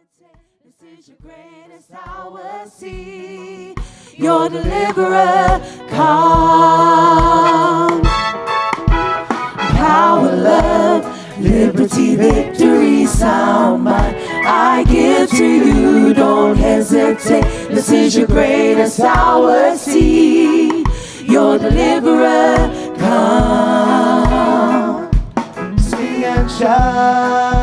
This is your greatest hour. See your deliverer come. Power, love, liberty, victory, sound mind. I give to you, don't hesitate. This is your greatest hour. See your deliverer come. Sing and shout,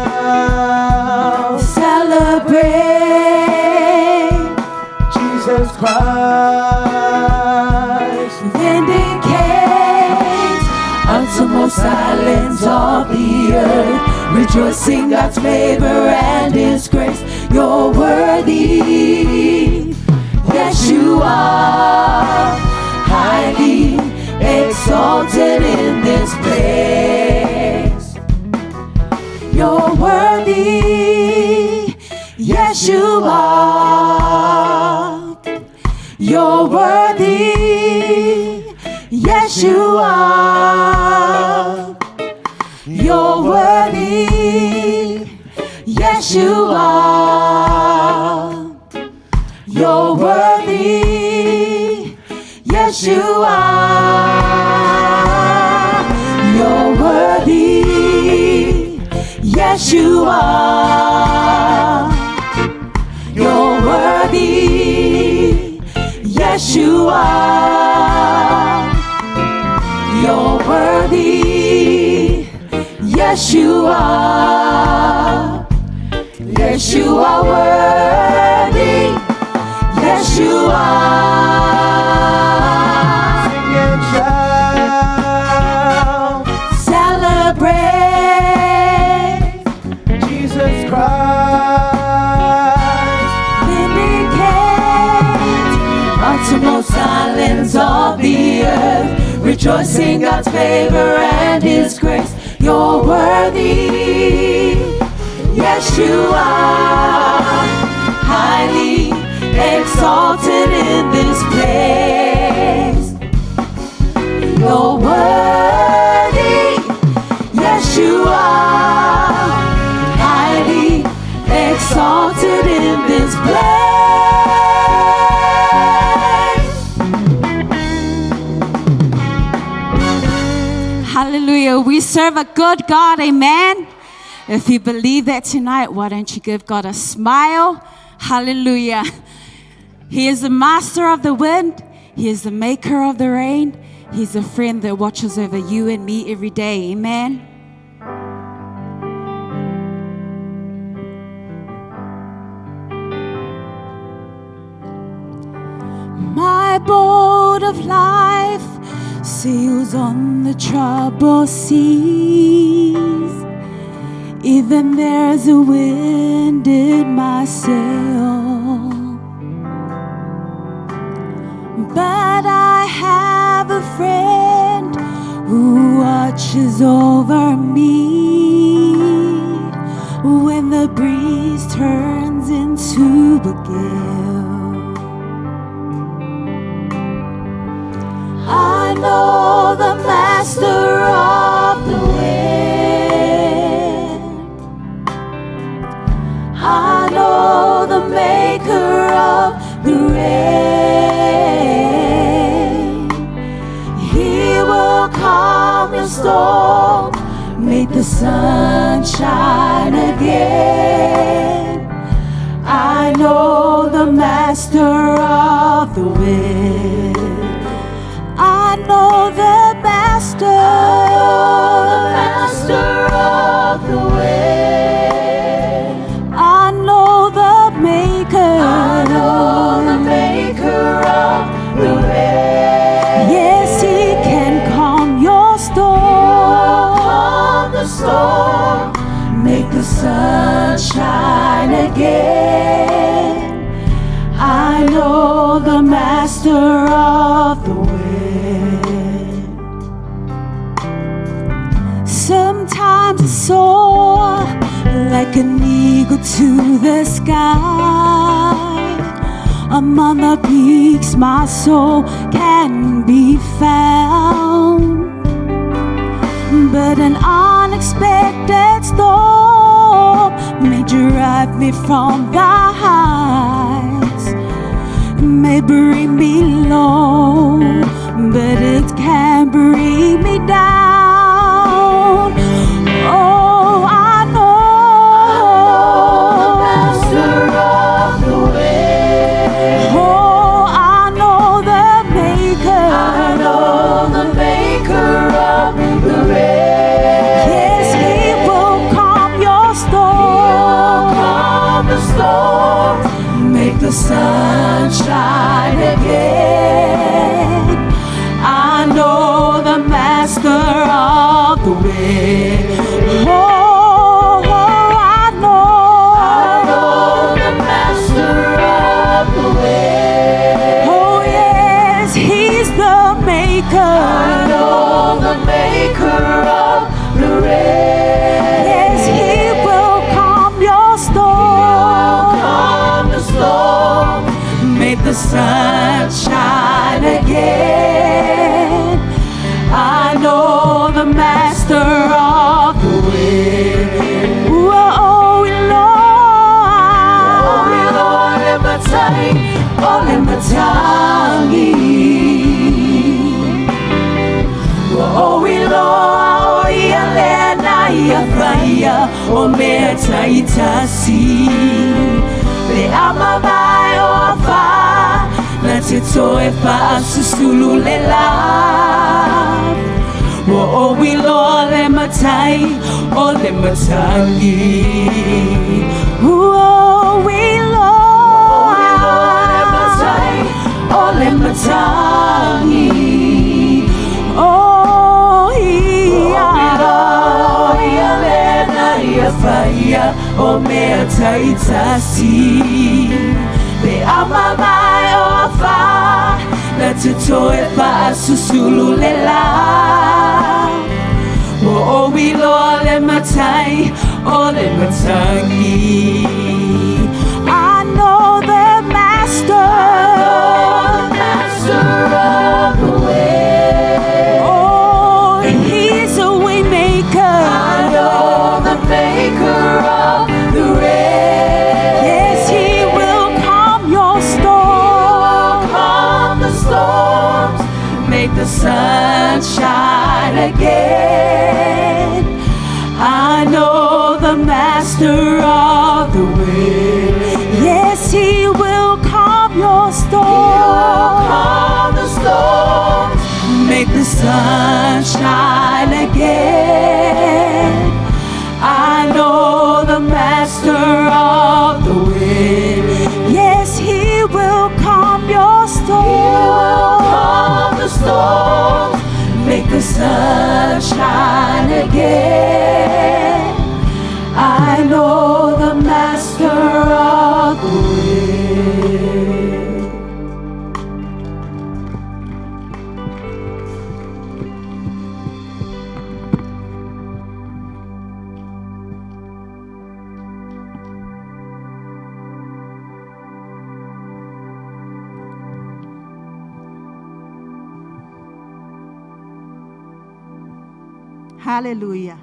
celebrate Jesus Christ. Vindicate uttermost silence of the earth, rejoicing God's favor and His grace. You're worthy, yes you are, highly exalted in this place. You're worthy, yes you are. You're worthy, yes you are. You're worthy, yes you are. You're worthy, yes you are. You're worthy, yes you are. You're worthy, yes you are. You're worthy, yes you are. Yes you are worthy, yes you are. Sing and shout, Celebrate Jesus Christ. Vindicate uttermost silence of the earth, rejoicing God's favor and His grace. You're worthy, yes you are, highly exalted in this place. You're worthy, yes you are, highly exalted in this place. Hallelujah. We serve a good God. Amen. If you believe that tonight, why don't you give God a smile? Hallelujah. He is the master of the wind. He is the maker of the rain. He's a friend that watches over you and me every day. Amen. My boat of life sails on the troubled seas. Even there's a wind in my sail, but I have a friend who watches over me when the breeze turns into a gale. I know the master of the wind. I know the maker of the rain. He will calm your storm, make the sun shine again. I know the master of the wind. I know the master of the wind. I know the maker. I know the maker of the wind. Yes, He can calm your storm. Calm the storm, make the sun shine again. I know the master of the wind. Sometimes I soar like an eagle to the sky. Among the peaks my soul can be found, but an unexpected storm may drive wipe me from the heights. It may bring me low, but it can't bring me down. Oh, I know, Master of the way. oh, I know the Maker. I know the Maker of the way. Yes, He will calm your storm. Calm the storm, Make the sun shine again. I know the Master of the way. Oh, I know the Master of the way. Oh, yes, He's the Maker. I know the Maker of the way. Yes, He will calm your storm. Calm the storm, Make the sun shine again. I know the Master of the way. Oh, Lord, let my tongue. Oh, Lord, Elena, Fire, oh, Metaitasi. Le amavai ofa na te toe fa susulu le la. O wilo le matai o le matangi. O wilo le matai o le matangi. Oh ia le na ia faia o mea taitasi. Le amavai ofa na te toe fa susulu le la. O wilo le matai o le matangi. I know the Master of the way. Oh, He's a way maker. I know the Maker of the way. Yes, He will calm your storm. Calm the storms, Make the sun shine again. I know the Master of the way. Yes, He will calm your storm. calm the storms, Make the sun shine again. I know the Master of the way. Yes, He will calm your storm. calm the storms, Make the sun shine again. I know the Master of the way. Hallelujah.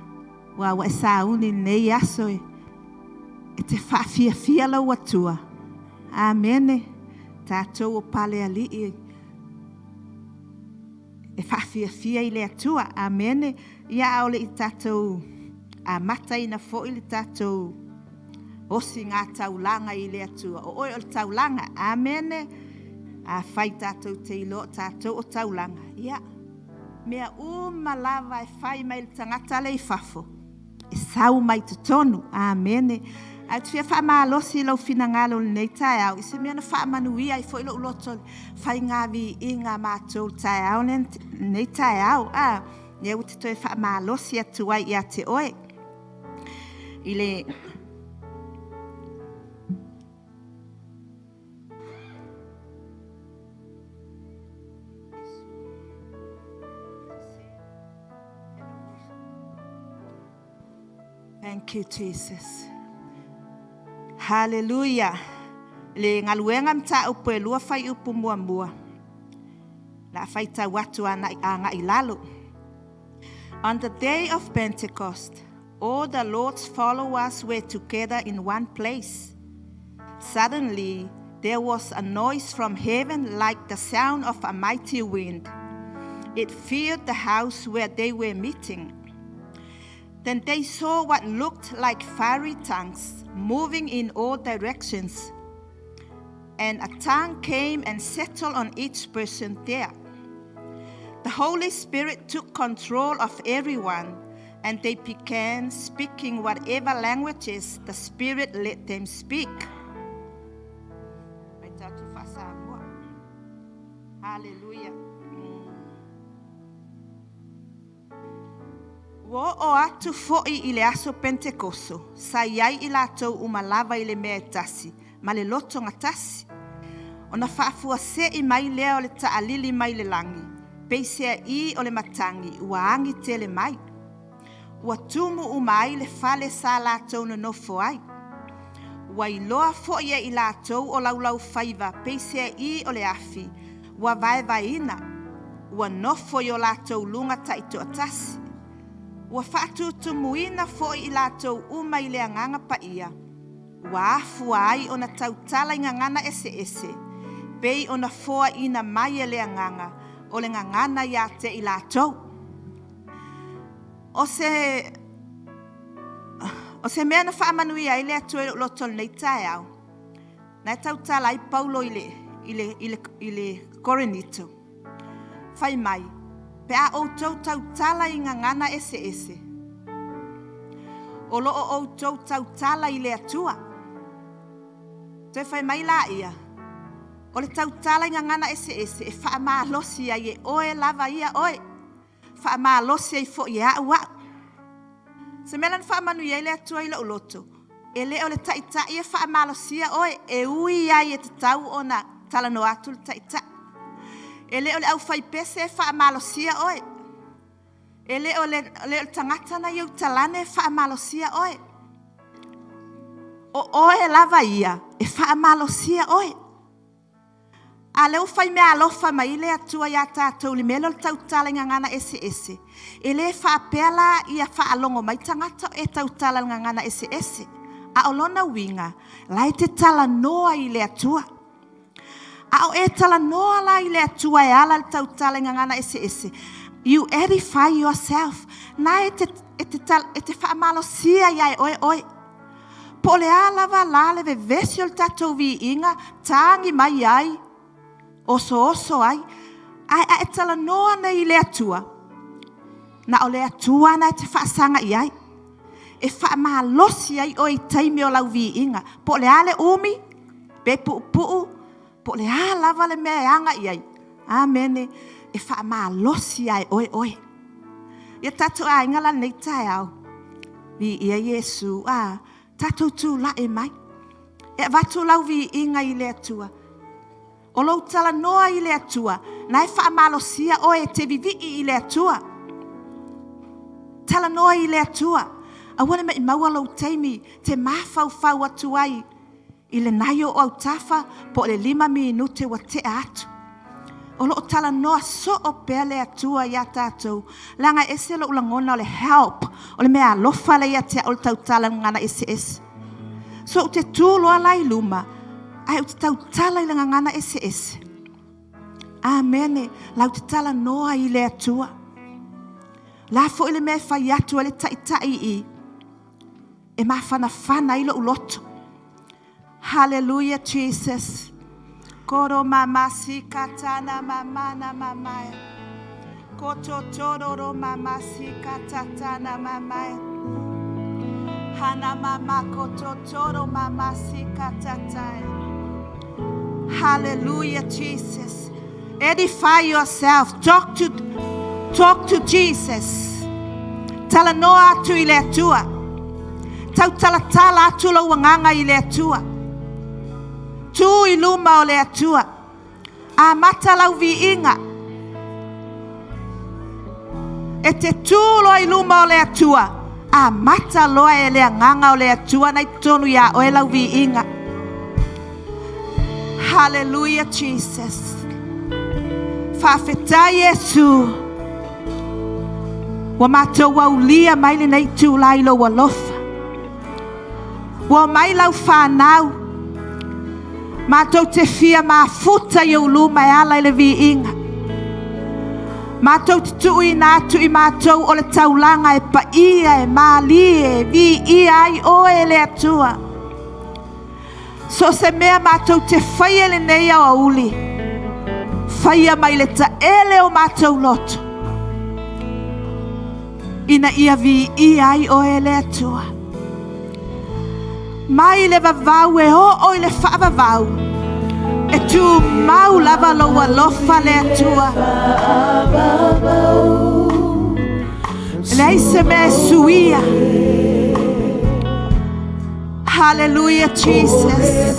Wa sauni nei aso e te whawhiawhia lau atua. Amen. Tātou o pale alii e whawhiawhia i le atua. Amen. Ia aole i tātou a mata ina fo i le tātou osi ngā taulanga i le atua. O oi o le taulanga. Amen. A whai tātou te ilo tātou o taulanga. Ia. Mea malava e whai mai le tangata le i whafo. E sau mai te tonu. Amen. Ai te whia whaamalosi lau whina ngalo le nei tae au. I se mea na whaamanuia i fo ilo uloto whai ngāwi i ngā mātou tae au nei tae au. Nea uti toi whaamalosi atu ai i a te oe. I le... Thank you, Jesus. Hallelujah. Le ngaluenga mta upo e lua fai upu mua mua. La fai ta watu ana nga ilalo. On the day of Pentecost, all the Lord's followers were together in one place. Suddenly, there was a noise from heaven like the sound of a mighty wind. It filled the house where they were meeting. Then they saw what looked like fiery tongues moving in all directions. And a tongue came and settled on each person there. The Holy Spirit took control of everyone, and they began speaking whatever languages the Spirit let them speak. Hallelujah. Wo o atu fo'i i le aso Pentekoso, sa iai i lātou umalava i le mea tasi, ma le loto ngatasi. O na whaafua se i mai lea o le taalili mai le langi, peisea I o le matangi, ua angi tele mai. Ua tumu umai le fale sa lātou na nofo ai. Ua iloa fo'i e i lātou o laulau whaiva, peisea I o le afi, ua vaevaina, ua nofo i o lātou lunga taito atasi. Ua whaatutu muina fo'i i lātou uma i le anganga pa ia. Ua afu ai o na tautala i ngangana ese ese. Pei o na foa ina mai e le anganga, o le ngangana ia te i lātou. O se mea na whaamanui ai le atu e lotol nei tae au. Na tautala i Paulo i le Korinito. Whai mai. Pe a outou tautala i ngangana ese ese. O loo outou tautala i le atua. Te whai mai la ia. O le tautala i ngangana ese ese. E wha maa losi ai e oe lava ia oe. Wha maa losi ai fo i a ua. Se melan wha manu i le atua i la uloto. E le o le taita i e wha maa losi ia oe. E ui ai e te tau o na talano atu le taita. E le o le au whai pese e wha amalosia oe. E le o le tangata na iau talane e wha amalosia oe. O oe lava ia e wha amalosia oe. A leo whai mea alofa mai le atua ia tātou li melo le tautala ngangana ese ese. E le wha apela ia wha alongo mai tangata e tautala ngangana ese ese. A olona winga, lai te tala noa I le atua. Ao e tala noa la I le atua e ala le tautala ngangana ese ese. You edify yourself. Na e te whaamalosia ia e oe oe. Po le alava la le vevesi o le tatou vi inga, tangi mai ai, oso ai. Ai e tala noa na I le atua. Na o le atua na e te whaasanga I ai. E whaamalosia I oe taimi o lau vi inga. Po le ale umi, pe puu. Po le lava le mea anga iai. Amene. E wha maa losi ai oe oe. Ia tatou a ingala nei tae au. Vi ia Yesu. Tatou tu la e mai. E vatu lau vi inga I le atua. O lou tala noa I le atua. Na e wha maa losia oe te vivi I le atua. Tala noa I le atua. A wane me I maua lou teimi. Te mawhau atu ai. I le naio o au tafa po le 5 minute wa te atu. O lo tala noa so o pele atua ia tātou. Langa ese lo ulangona o le help. O le mea lofa le ia te o le tautala ngana ese ese. So o te tūloa lai luma. Ai o te tautala I langa ngana ese ese. Amene. Lau te tala noa I le atua. La fo I le mea whai atu le taitai I. E maa whana I lo uloto. Hallelujah, Jesus. Koro mama si katana mama na mamaya. Koto tororo mama si katatana mamaya. Hana mama koto toro mama si katataya. Hallelujah, Jesus. Edify yourself. Talk to Jesus. Tala noa atu I le atua. Tau tala atu lo wanganga I le atua. Tu I luma o le atua. A mata lau vi inga. E te tu lo I luma o le atua. A mata loa e le anganga o le atua. Nai tonu ia o e lau vi inga. Hallelujah, Jesus. Whawheta Yesu. Wa mātou au lia mai le nei tū lai lo wa lofa. Wa mai lau whanau. Mātou te fia mā futa i ulu mai ala i le vi inga. Mātou te tui nātu i mātou o le taulanga e pa ia e māli e vi ia ai o e le atua. So se mea mātou te whaia le nei au uli. Whaia mai le ta ele o mātou loto. Ina ia vi ia ai o e le atua. Mai le vavau e o i le whaavavau. E tu mau lava loa lofa le atua. Lei se me suia. Hallelujah, Jesus.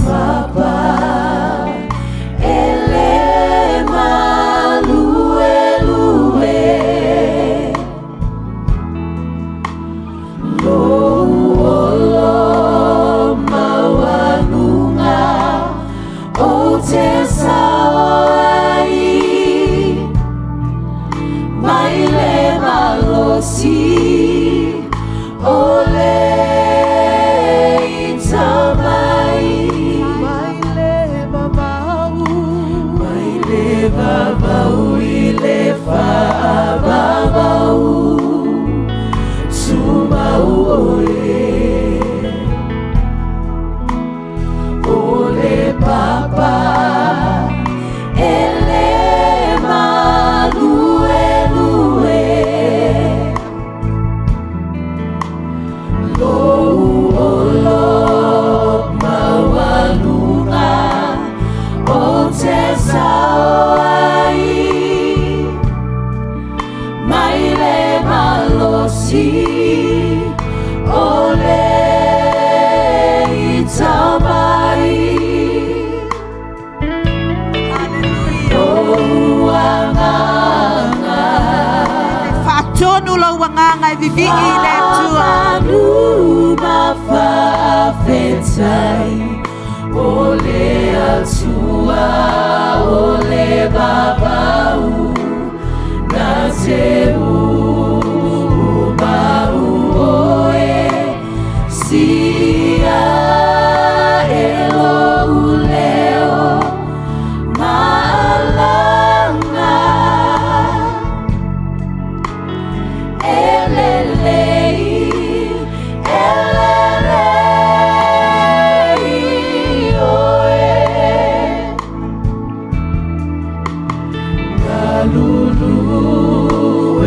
Lulu,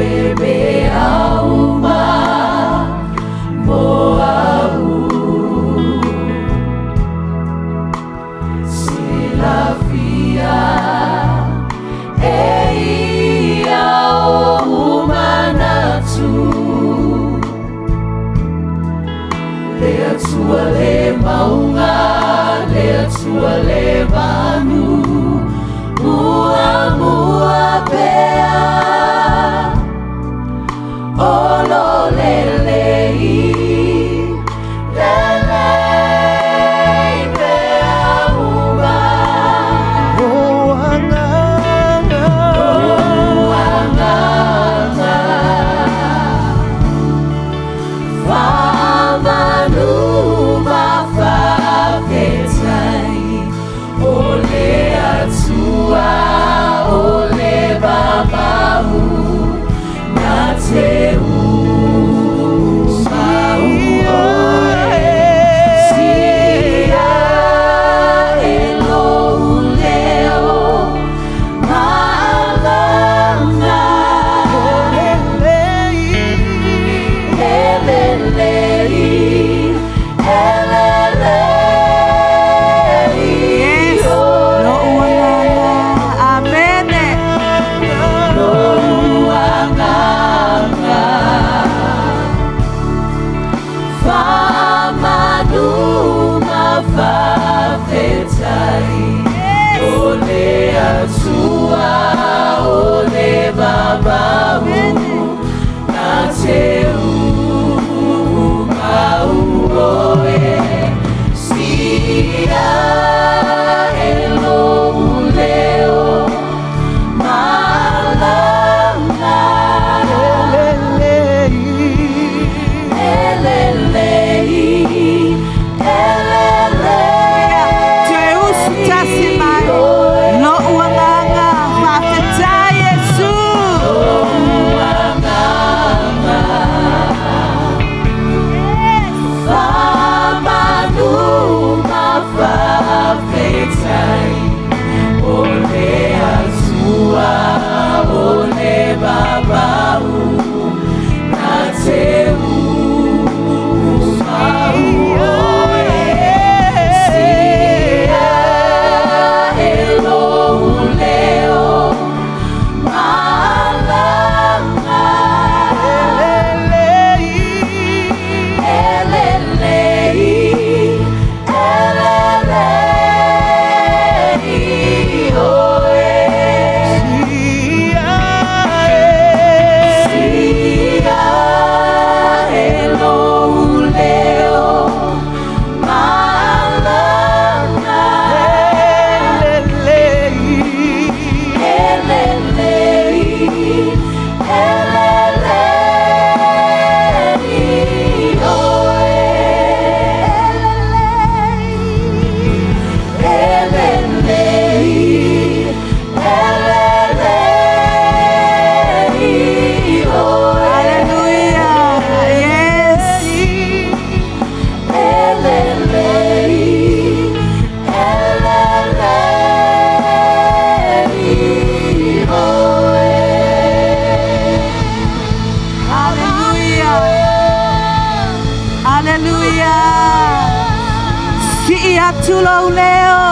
tulo leo.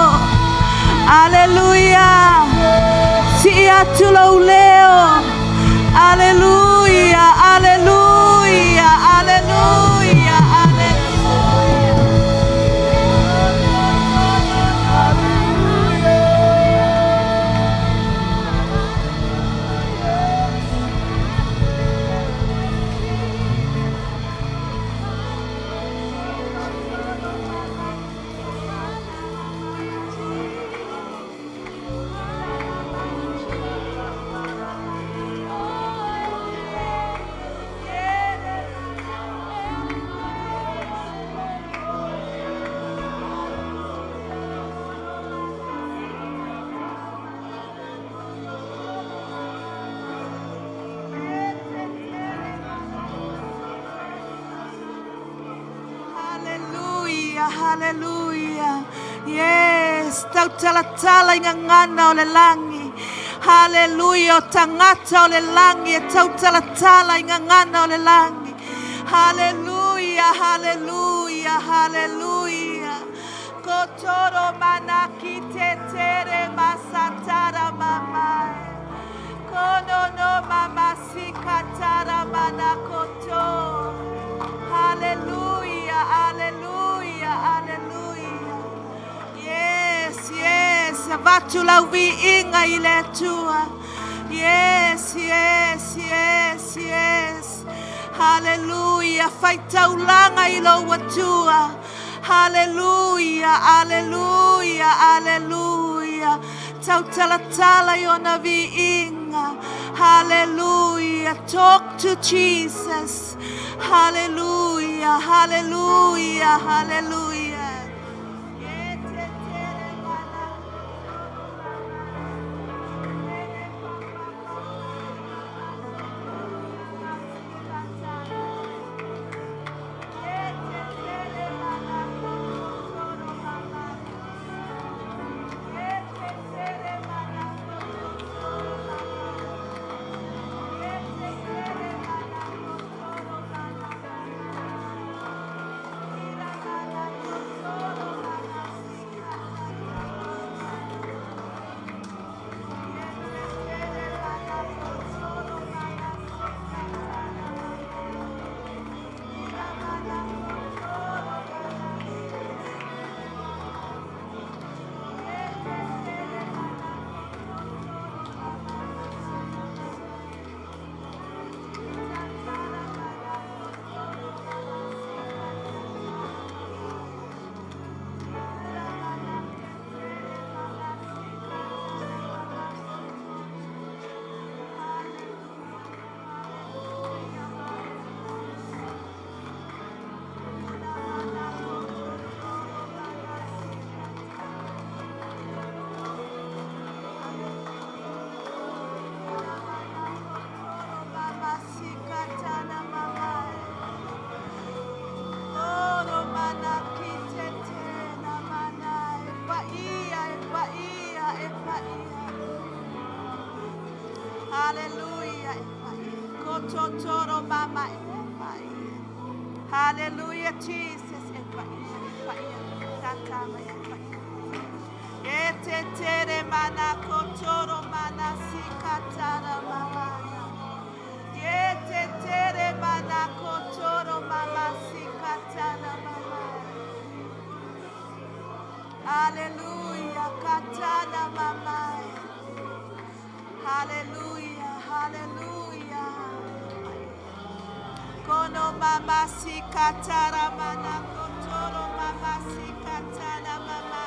Hallelujah. Sia tulo leo. Hallelujah. Hallelujah. Hallelujah. Hallelujah. Yes, tau talatala i ngangana o le langi. Hallelujah, o tangata o le langi e tau talatala i ngangana o le langi. Hallelujah, hallelujah, hallelujah. Kotoro mana ki te tere masatara mamai. Kono no mama sikatara mana koto. Hallelujah, hallelujah, hallelujah. Yes, yes, vatu lauvi inga ile tua. Yes, yes, yes, yes. Hallelujah, faita ulanga ilo watua. Hallelujah, hallelujah, hallelujah. Tautalatala yona vi inga. Hallelujah, talk to Jesus. Hallelujah, hallelujah, hallelujah. Hallelujah. Kototoro mama. Hallelujah, Jesus. Etetere mana kotoro mana sikatara mama. Etetere mana kotoro mama sikatara mama. Hallelujah, katana mama. Hallelujah, hallelujah. Kono mama sikatara mana kotoro mama sikatara mama.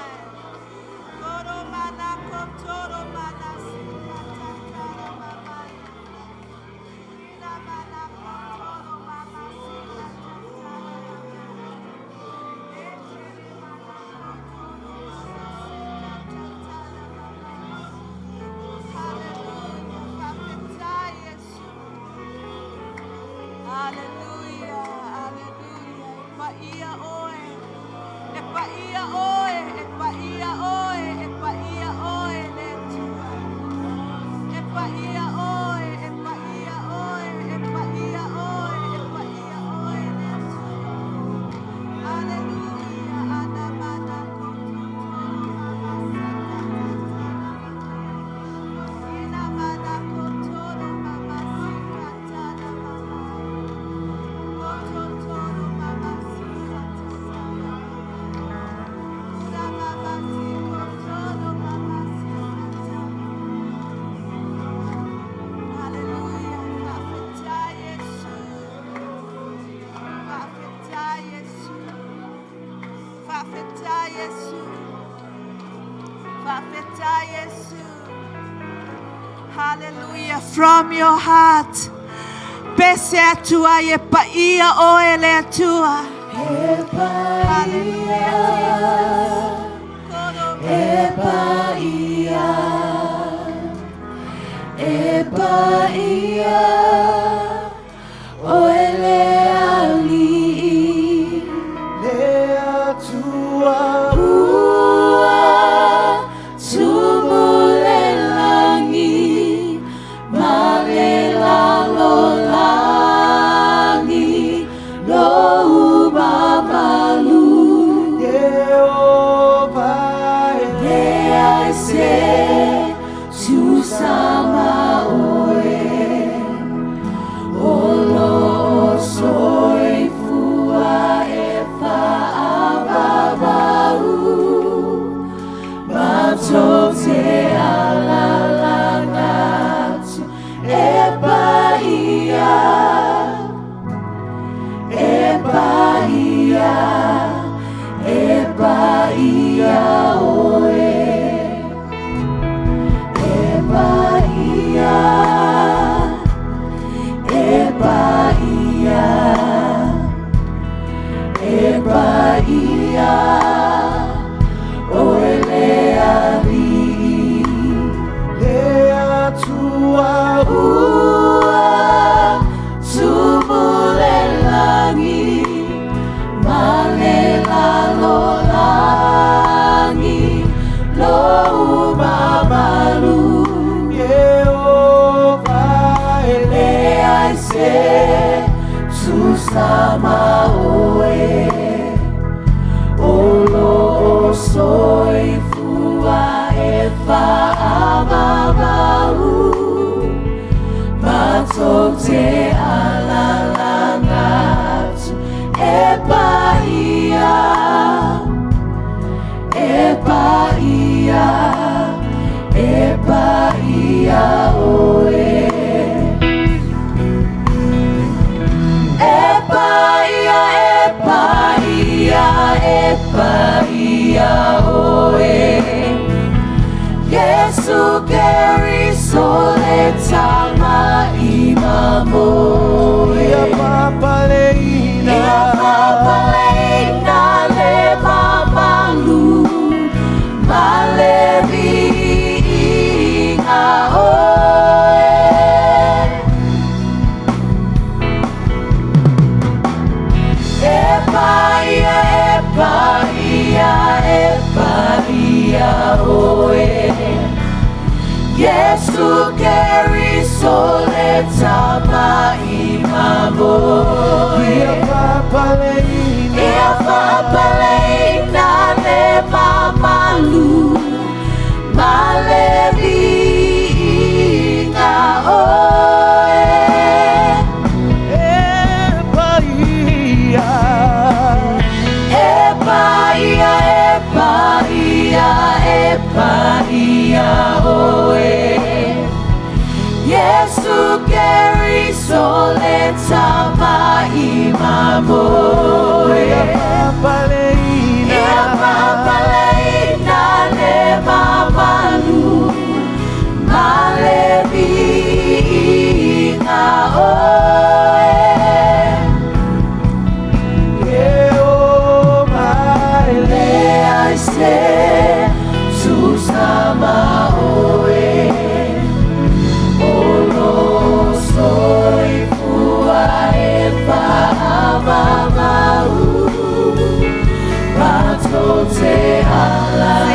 Kono mana kotoro mana sikatara mama. Ina mana kotoro mama sikatara Hallelujah, hallelujah. Epaia oe, epaia oe, epaia oe, epaia oe letua. Epaia oe, epaia oe, epaia oe, epaia oe letua. Hallelujah, anamana koto. Hallelujah. From your heart. Pese atua e paia o ele atua.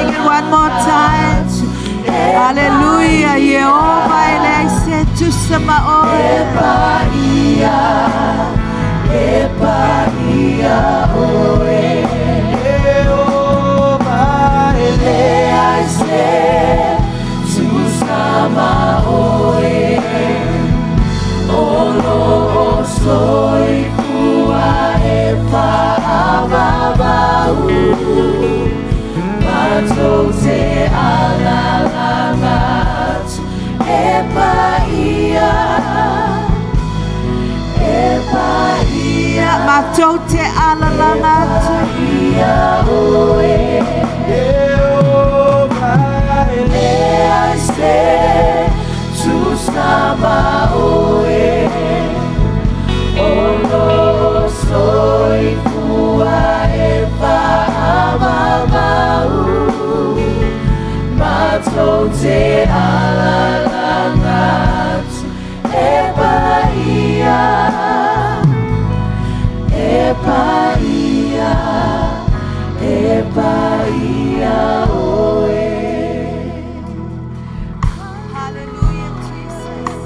Sing it one more time. Hallelujah. Jehovah ele se tu sama oe. Jehovah ele se tu sama oe. Olo soy fua e fa ababau. Matote alalangat epaia. Matote alalangat Jehovah te alalangatu e paia oe. Hallelujah, Jesus.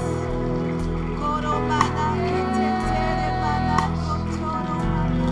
Koro mana ke te tere mana kotoro mana.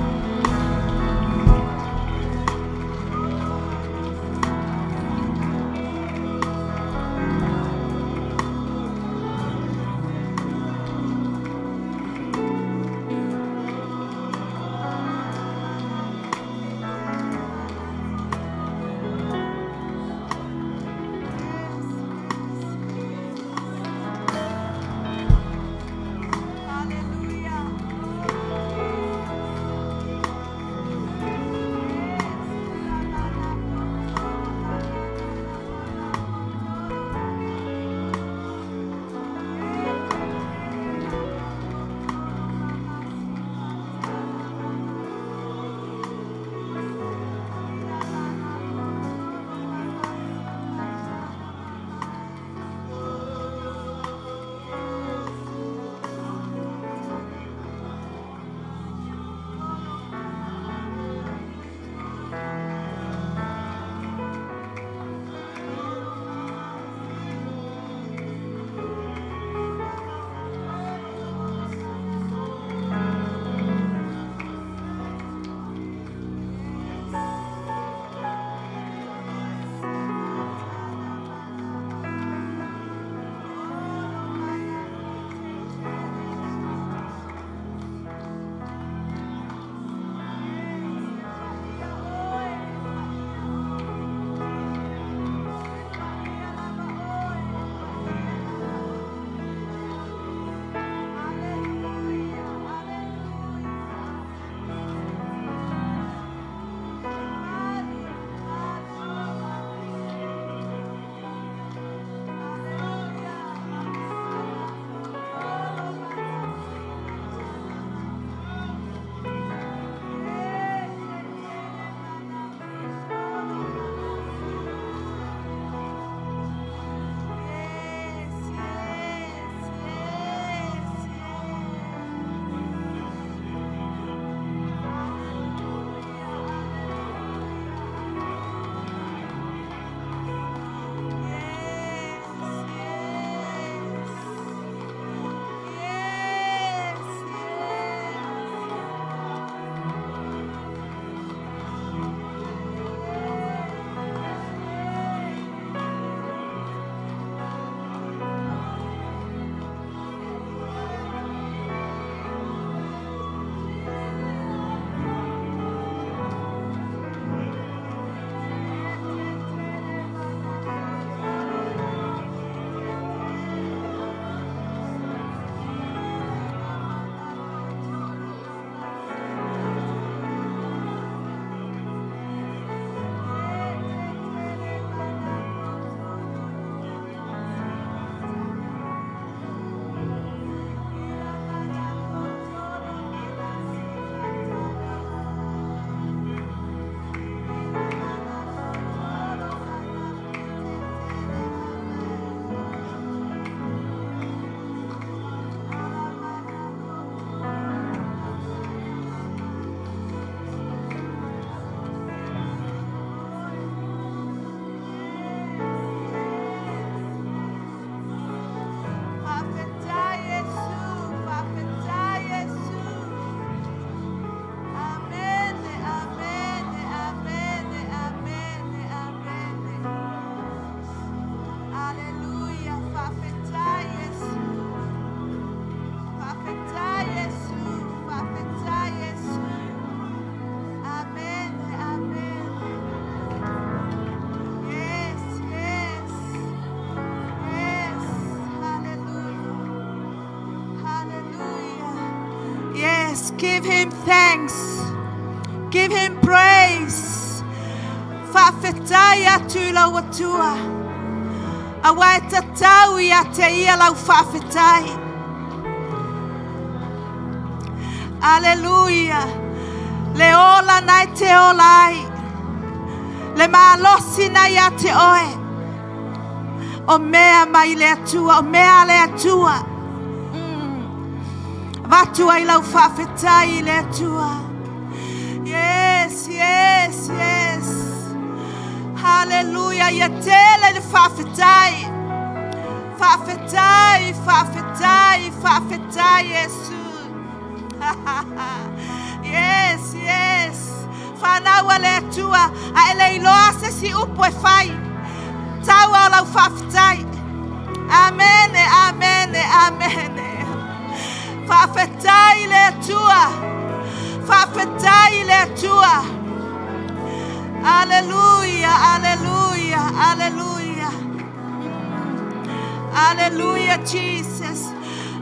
Give him thanks. Give him praise. Whawhetaya tūla watua. Awai tatau ia te ia lau whawhetai. Alleluia. Le ola nai te olai. Le malosi nai a te oe. o mea mai le atua, o mea le atua. Vatua I lau whawhetai le atua. Yes, yes, yes. Hallelujah. Ia tele le whawhetai. Whawhetai, whawhetai, whawhetai, Yesu. Yes, yes. Whanaua le atua. A ele iloa se si upo e whai. Taua lau whawhetai. Amen, amen, amen. Whawhetai le atua. Whawhetai le atua. Alleluia, alleluia, alleluia. Alleluia, Jesus.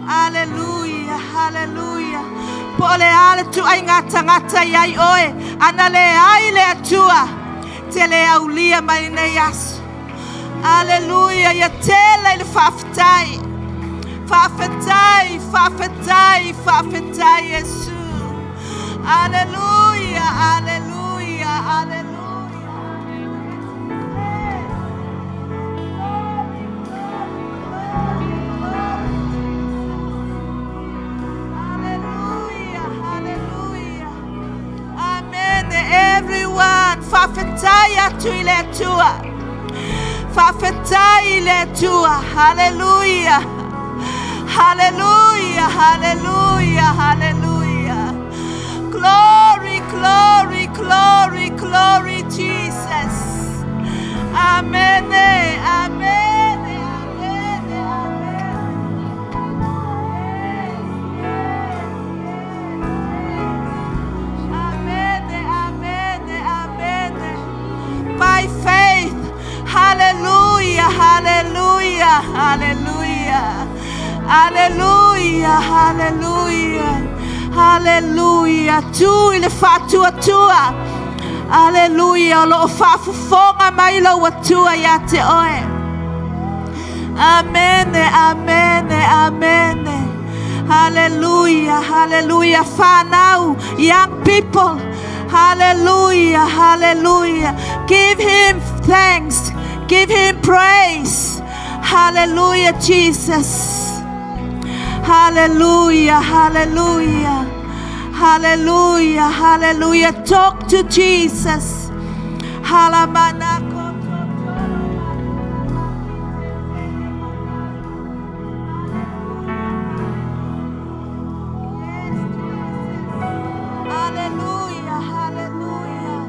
Alleluia, alleluia. Po le ale tu ai ngata iai oe. Ana le ai le atua. Te le aulia mai nei asu. Alleluia, ia tele le whawhetai. Whawhetai, whawhetai, whawhetai, Yesu. Alleluia, alleluia, alleluia. Hallelujah, hallelujah. Amen, everyone. Whawhetai atu I le atua. Whawhetai le atua. Hallelujah. Hallelujah, hallelujah, hallelujah. Glory, glory, glory, glory, Jesus. Amen, amen, amen, amen. Amen, amen, amen. By faith, hallelujah, hallelujah, hallelujah. Hallelujah, hallelujah, hallelujah. Tu ile fatua tua. Hallelujah. Lo fafufonga mai lo watua ya te oe. Amen, amen, amen. Hallelujah, hallelujah. Whanau, young people. Hallelujah, hallelujah. Give him thanks. Give him praise. Hallelujah, Jesus. Hallelujah, hallelujah, hallelujah, hallelujah. Talk to Jesus. Halamanako. Hallelujah, hallelujah,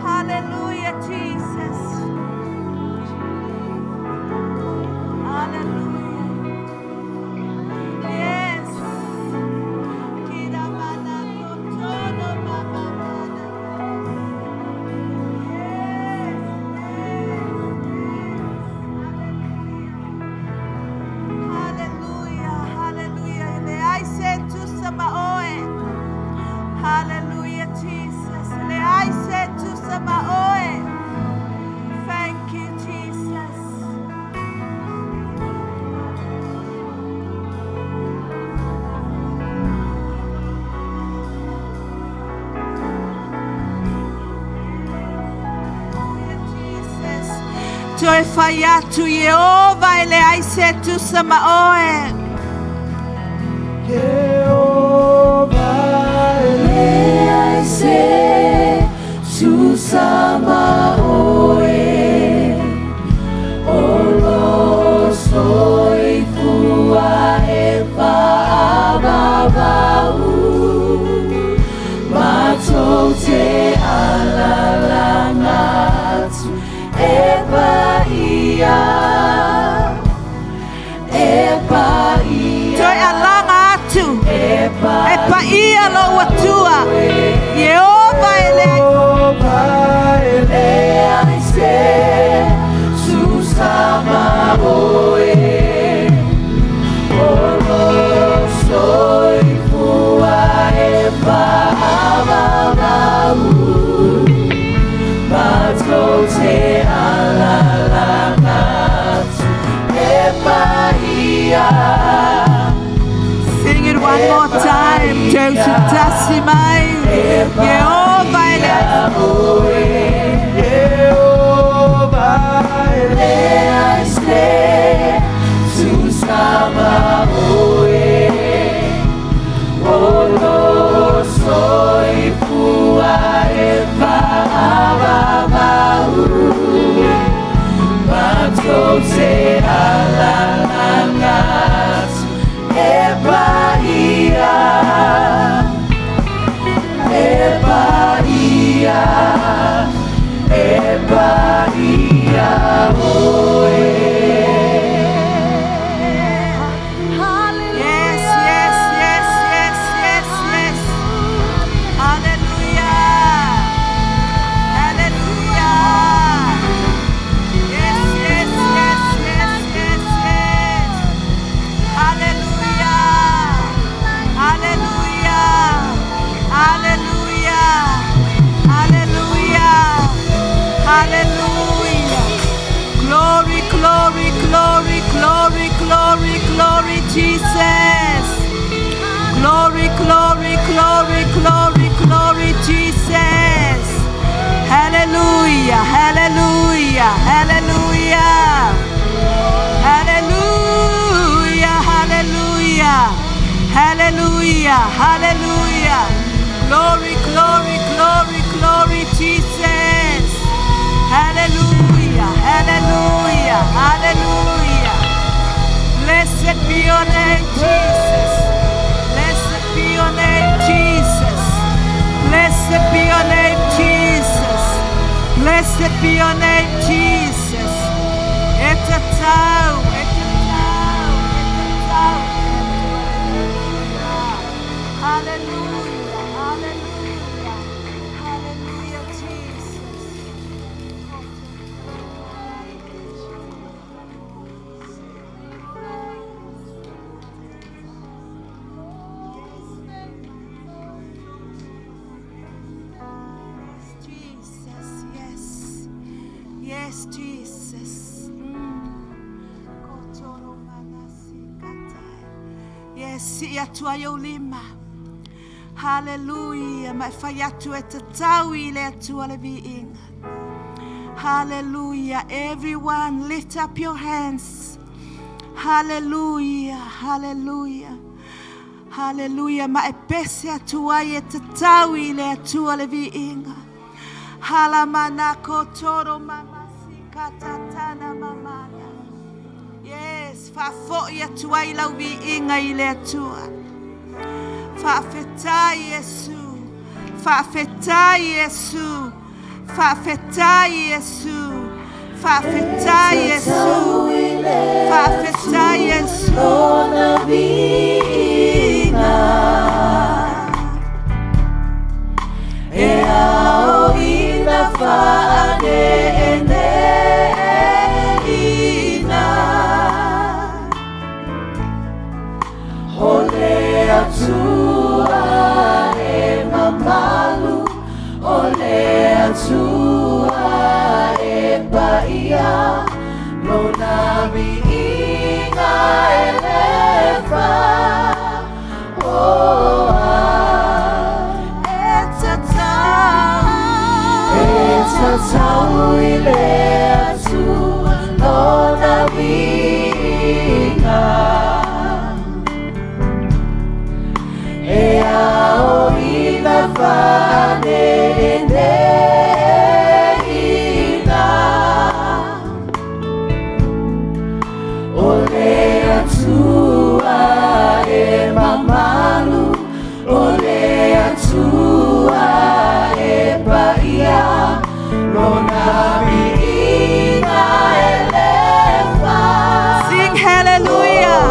hallelujah, Jesus. Hallelujah. Hallelujah, Jesus. I said to Samaoe. Thank you, Jesus. Toi faiatu Jehovah ele I said to Samaoe. I say to Samaoe, Olo soy fua epa ababau, matote alalangatu epa ia, epa ia. Toi alangatu. Epa ia lo watua. Jehovah ele. I say to Samaoe, Olo soy fua epa ababau, matote alalangatu epa ia. Sing it one more time. Joseph Tassimai. Jehovah ele. I say Hallelujah. Hallelujah. Glory, glory, glory, glory, Jesus. Hallelujah. Hallelujah. Hallelujah. Blessed be your name, Jesus. Blessed be your name, Jesus. Blessed be your name, Jesus. Blessed be your name, Jesus. Etatau, etatau, etatau. Hallelujah, hallelujah, hallelujah, Jesus. Jesus, yes. Yes, Jesus. Yes, ia tua lima. Hallelujah. Mai fai atu e te tau I le atua le viinga. Hallelujah. Everyone lift up your hands. Hallelujah. Hallelujah. Hallelujah. Ma e pese atua I te tau I le atua le viinga. Halamana kotoro mama katatana mamaya. Yes, fa fo ia tua I lau viinga I le atua. Fa'afetai Yesu, fa'afetai Yesu, fa'afetai Yesu, fa'afetai Yesu, fa'afetai Yesu. Lona vina, e ao ina fa'ane ene ina, hole atua e mamalu, hole atua e paia, lona viinga elefa, oh it's a tau I le atua, lona viinga. E ao ina fane ene ina, o le atua e mamalu, o le atua e paia, lona viinga elefa. Sing hallelujah.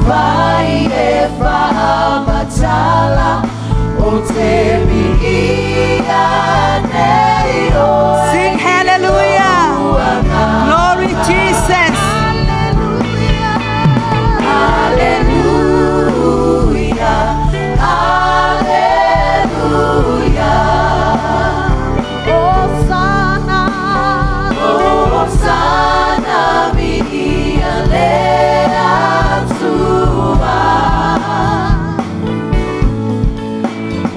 Vai e whaamatala o te miia nei oe. Sing hallelujah. Glory Jesus. Hallelujah, hallelujah. Hosanna, Hosanna, miia lea tua.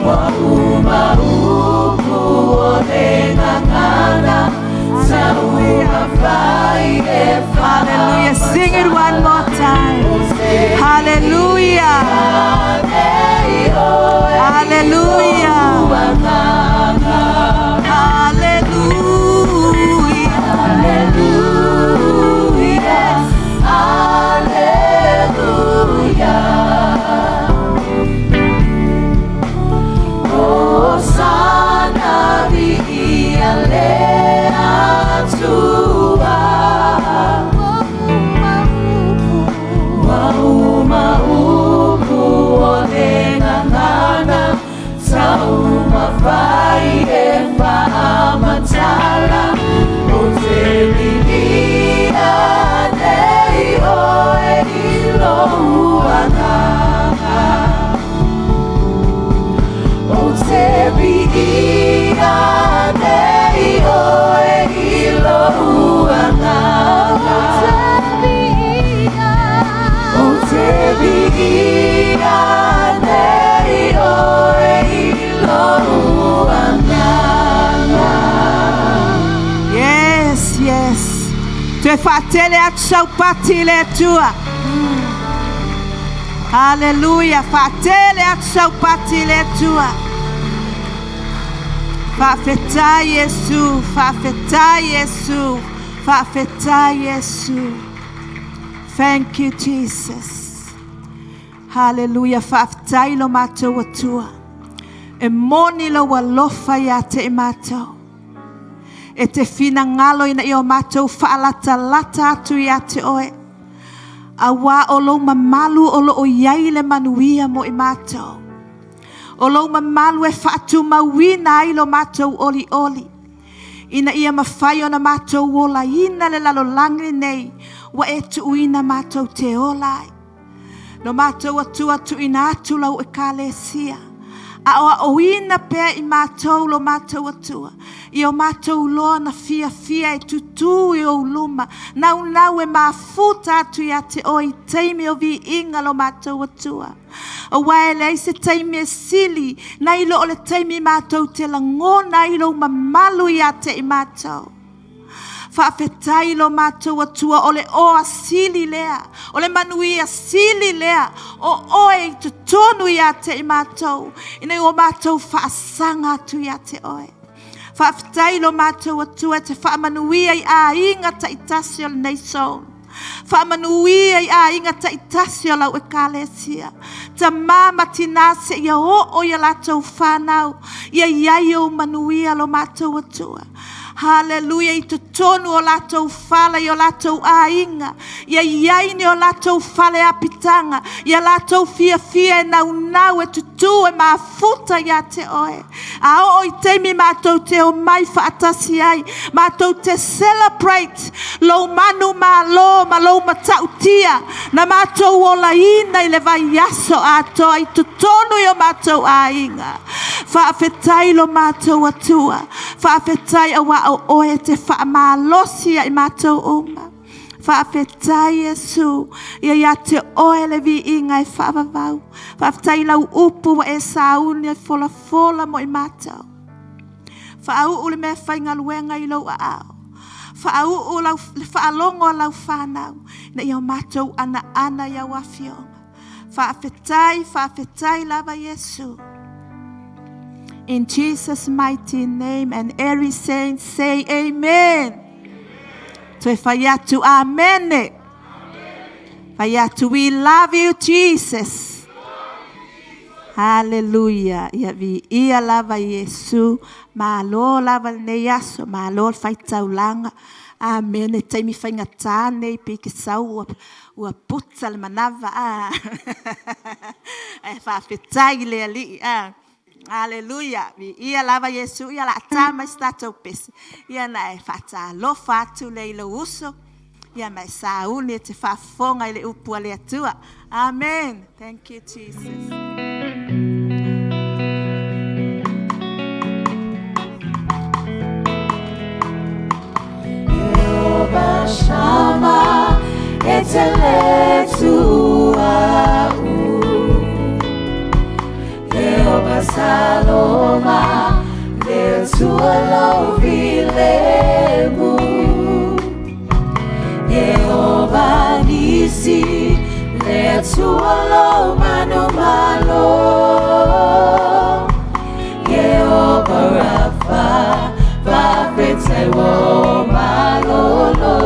Wauma uku o le ngangana, sauma vai e Hallelujah. Sing it one more time. Hallelujah. Hallelujah. Hallelujah. Hosanna viia lea tua. Wauma uku o le Te whaatele atu saupati le atua. Hallelujah. Whaatele atu saupati le atua. Whaafetai Yesu. Whaafetai Yesu. Whaafetai Yesu. Thank you, Jesus. Hallelujah. Whaafetai lo mātou atua. E moni lo walofa ia te e mātou. E te whina ngalo ina i o mātou whaalata lata atu ia te oe. A wā o lo mamalu o lo o iai le manuia mo i mātou. O lo mamalu e whaatu mawina ai lo mātou oli oli. Ina ia mawhai o na mātou wola ina le lalo langi nei. Wa e tu uina mātou te olai. No mātou atu atu ina atu lau e kālesia. A o ina pēr i mātou lo mātou atua. I o mātou loa na fia fia e tutu i o luma. Nau nau e mafuta atu ia te oi teimi o vi inga lo mātou atua. O wae lei se teimi e sili. Na ilo o le teimi mātou te langona ilo mamalu ia te i mātou. Whaafetai lo mātou atua o le oa sili lea. O le manuia sili lea. O oe i te tonu ia te i mātou. Ina o mātou whaasanga atu ia te oe. Whaafetai lo mātou atua te whaamanuia i a inga ta itasi o le neison. Whaamanuia i a inga ta itasi o lau e kālesia. Ta māma tinase ia o ia lātou whanau. Ia iai o manuia lo mātou atua. Hallelujah, i te tonu o latou fala i o latou ainga. Ia iaini o latou fale apitanga. Ia latou fia fia e nau nau e tutu e mafuta ia te oe. A o i teimi mātou te o mai whaatasi ai. Mātou te celebrate lo manu malo ma lo matautia. Na mātou o la ina i le vai yaso atoa i te tonu i o mātou ainga. Whaafetai lo mātou atua. Whaafetai awa o oe te whaamalosia i mātou uma. Whaafetai Yesu. Ia te oe le vi inga e whaavavau. Whaafetai lau upu wa e sauni e fola fola mo i mātou. Whaau ule me whainga luenga i lau aao. Whaau lau whaalongo lau whanau. Na i o mātou ana ana i au awhionga. Whaafetai lava Yesu. In Jesus' mighty name, and every saint say amen. So if Fayatu, amen. Fayatu, we love you, Jesus. Hallelujah. Ia lava Yesu. Malo lava neyaso. Malo faitaulanga. Amen. E taimi whaingatane i piki sau ua puta le manava. E whawhetai le ali. Hallelujah. Ia lava Yesu. Ia la atama stato pesi. Ia na e fata lo fatu le ilo uso. Ia mai sauni te fafonga ile upua le atua. Amen. Thank you, Jesus. Jehovah Shammah, Jehovah Saloma, Letualo Vilemu, Jehovah Nisi, Letualo Manumalo, Jehovah Rapha, Vafetewo Malolo,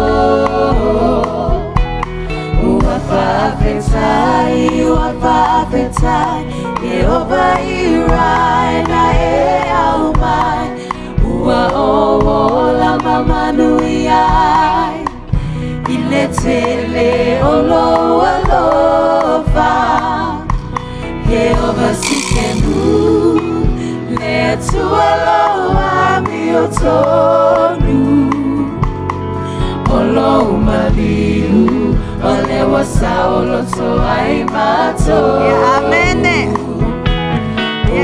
Vafetai, Jehovah Irai na e aumai, ua o la mamanuiai, iletele olo alofa, Jehovah Sikenu, letu alo amiotonu, olo umalilu, ole wasa olo to ai mato. Amen.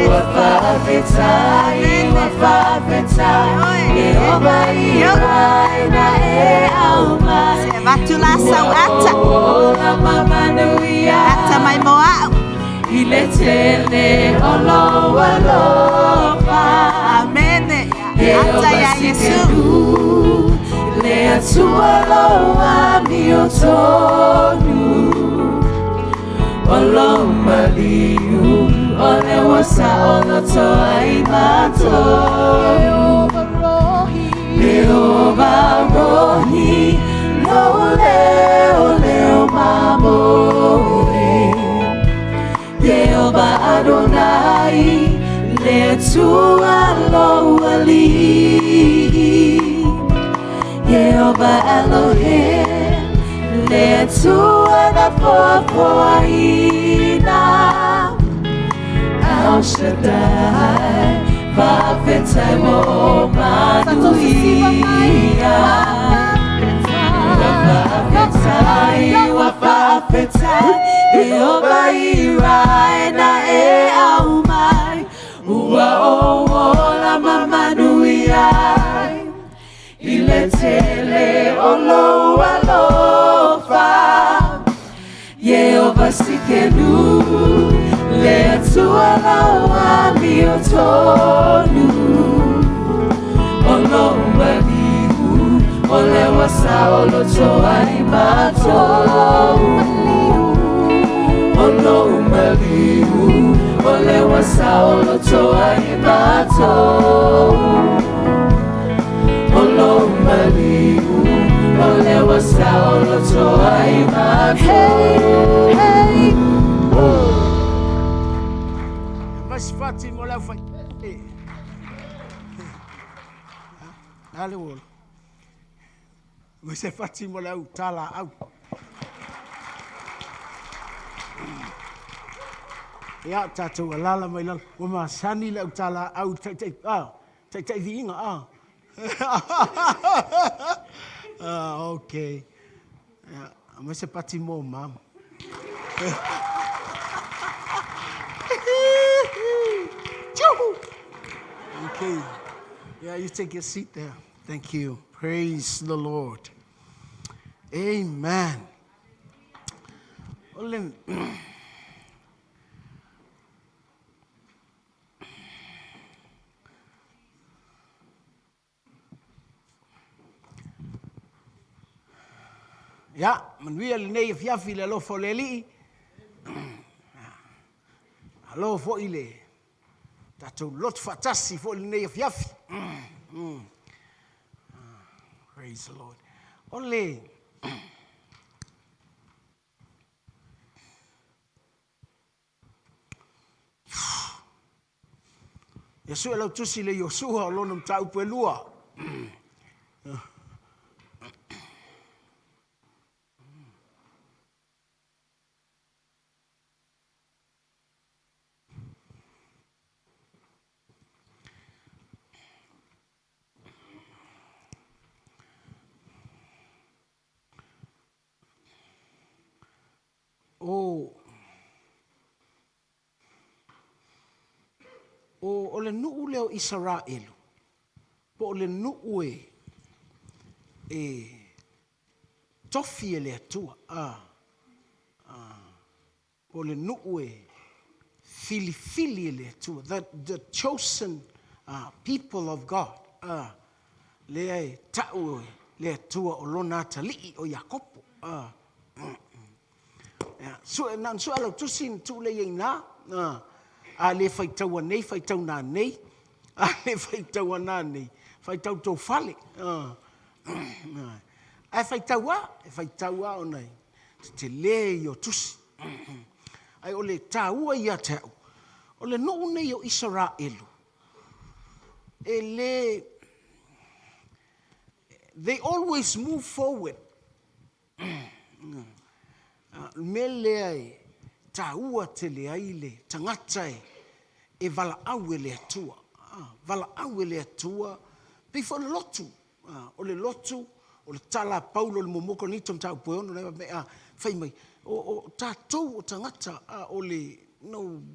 Wafafetai, Jehovah Irai na e aumai. Vatula sau ata. Ola mamanuia. Ata mai moa. Iletele olo alofa. Amen. Ata ya Yesu. le tua loa mi o tonu o lo maliu o le wasa o lo toa I matou Jehovah Rohi lo leo mamore Jehovah Adonai le tua Aloalii Jehovah Elohim le tua na poapoaina El Shaddai Whawhetai mo manuia Whawhetai Jehovah Irai na au mai Ua o la mamanuia Ile tele o lo alofa Jehovah Sikenu Le tua laua mi o tonu O lo maliu O le wasa o lo toa I matou O lo maliu O le wasa o lo toa I matou O lo maliu O le wasa o lo toa I matou Hey, Mas fati mo la fai. Ale wol. Mas fati mo la utala au. Ya tatu alala mai la. O ma sani la utala au tai vinga okay. Ya, mas fati mo mam. Okay. Yeah, you take your seat there. Thank you. Praise the Lord. Amen. Well, ja, men wie al nee of ja vile lo foleli. Hallo fo ile. Tato lot fatasi fo ile of ja. Praise the Lord. Only Yesua lo tusi le Yosua lo nom tau pelua. O le nuu leo Israelu. Po le nuu tofi e le atua. Po le nuu fili e le atua. The chosen people of God. Le tau le atua o lona talii o Yakopo. Nan so alo tusin tu le ina. A le faitau nei, faitau nā nei. A le faitau nā nei. Faitau tō fale. A faitau a o nei. Te le o tusi. Ai o le tāua ia te au. O le no nei o Israelu. They always move forward. Mele ai. Tāua te le aile, tangata e vala au e le atua. Vala au e le atua. Pifo le lotu. O le lotu, o le tala paulo le momoko ni tom tau poeono le mea fai mai. O tātou o tangata o le,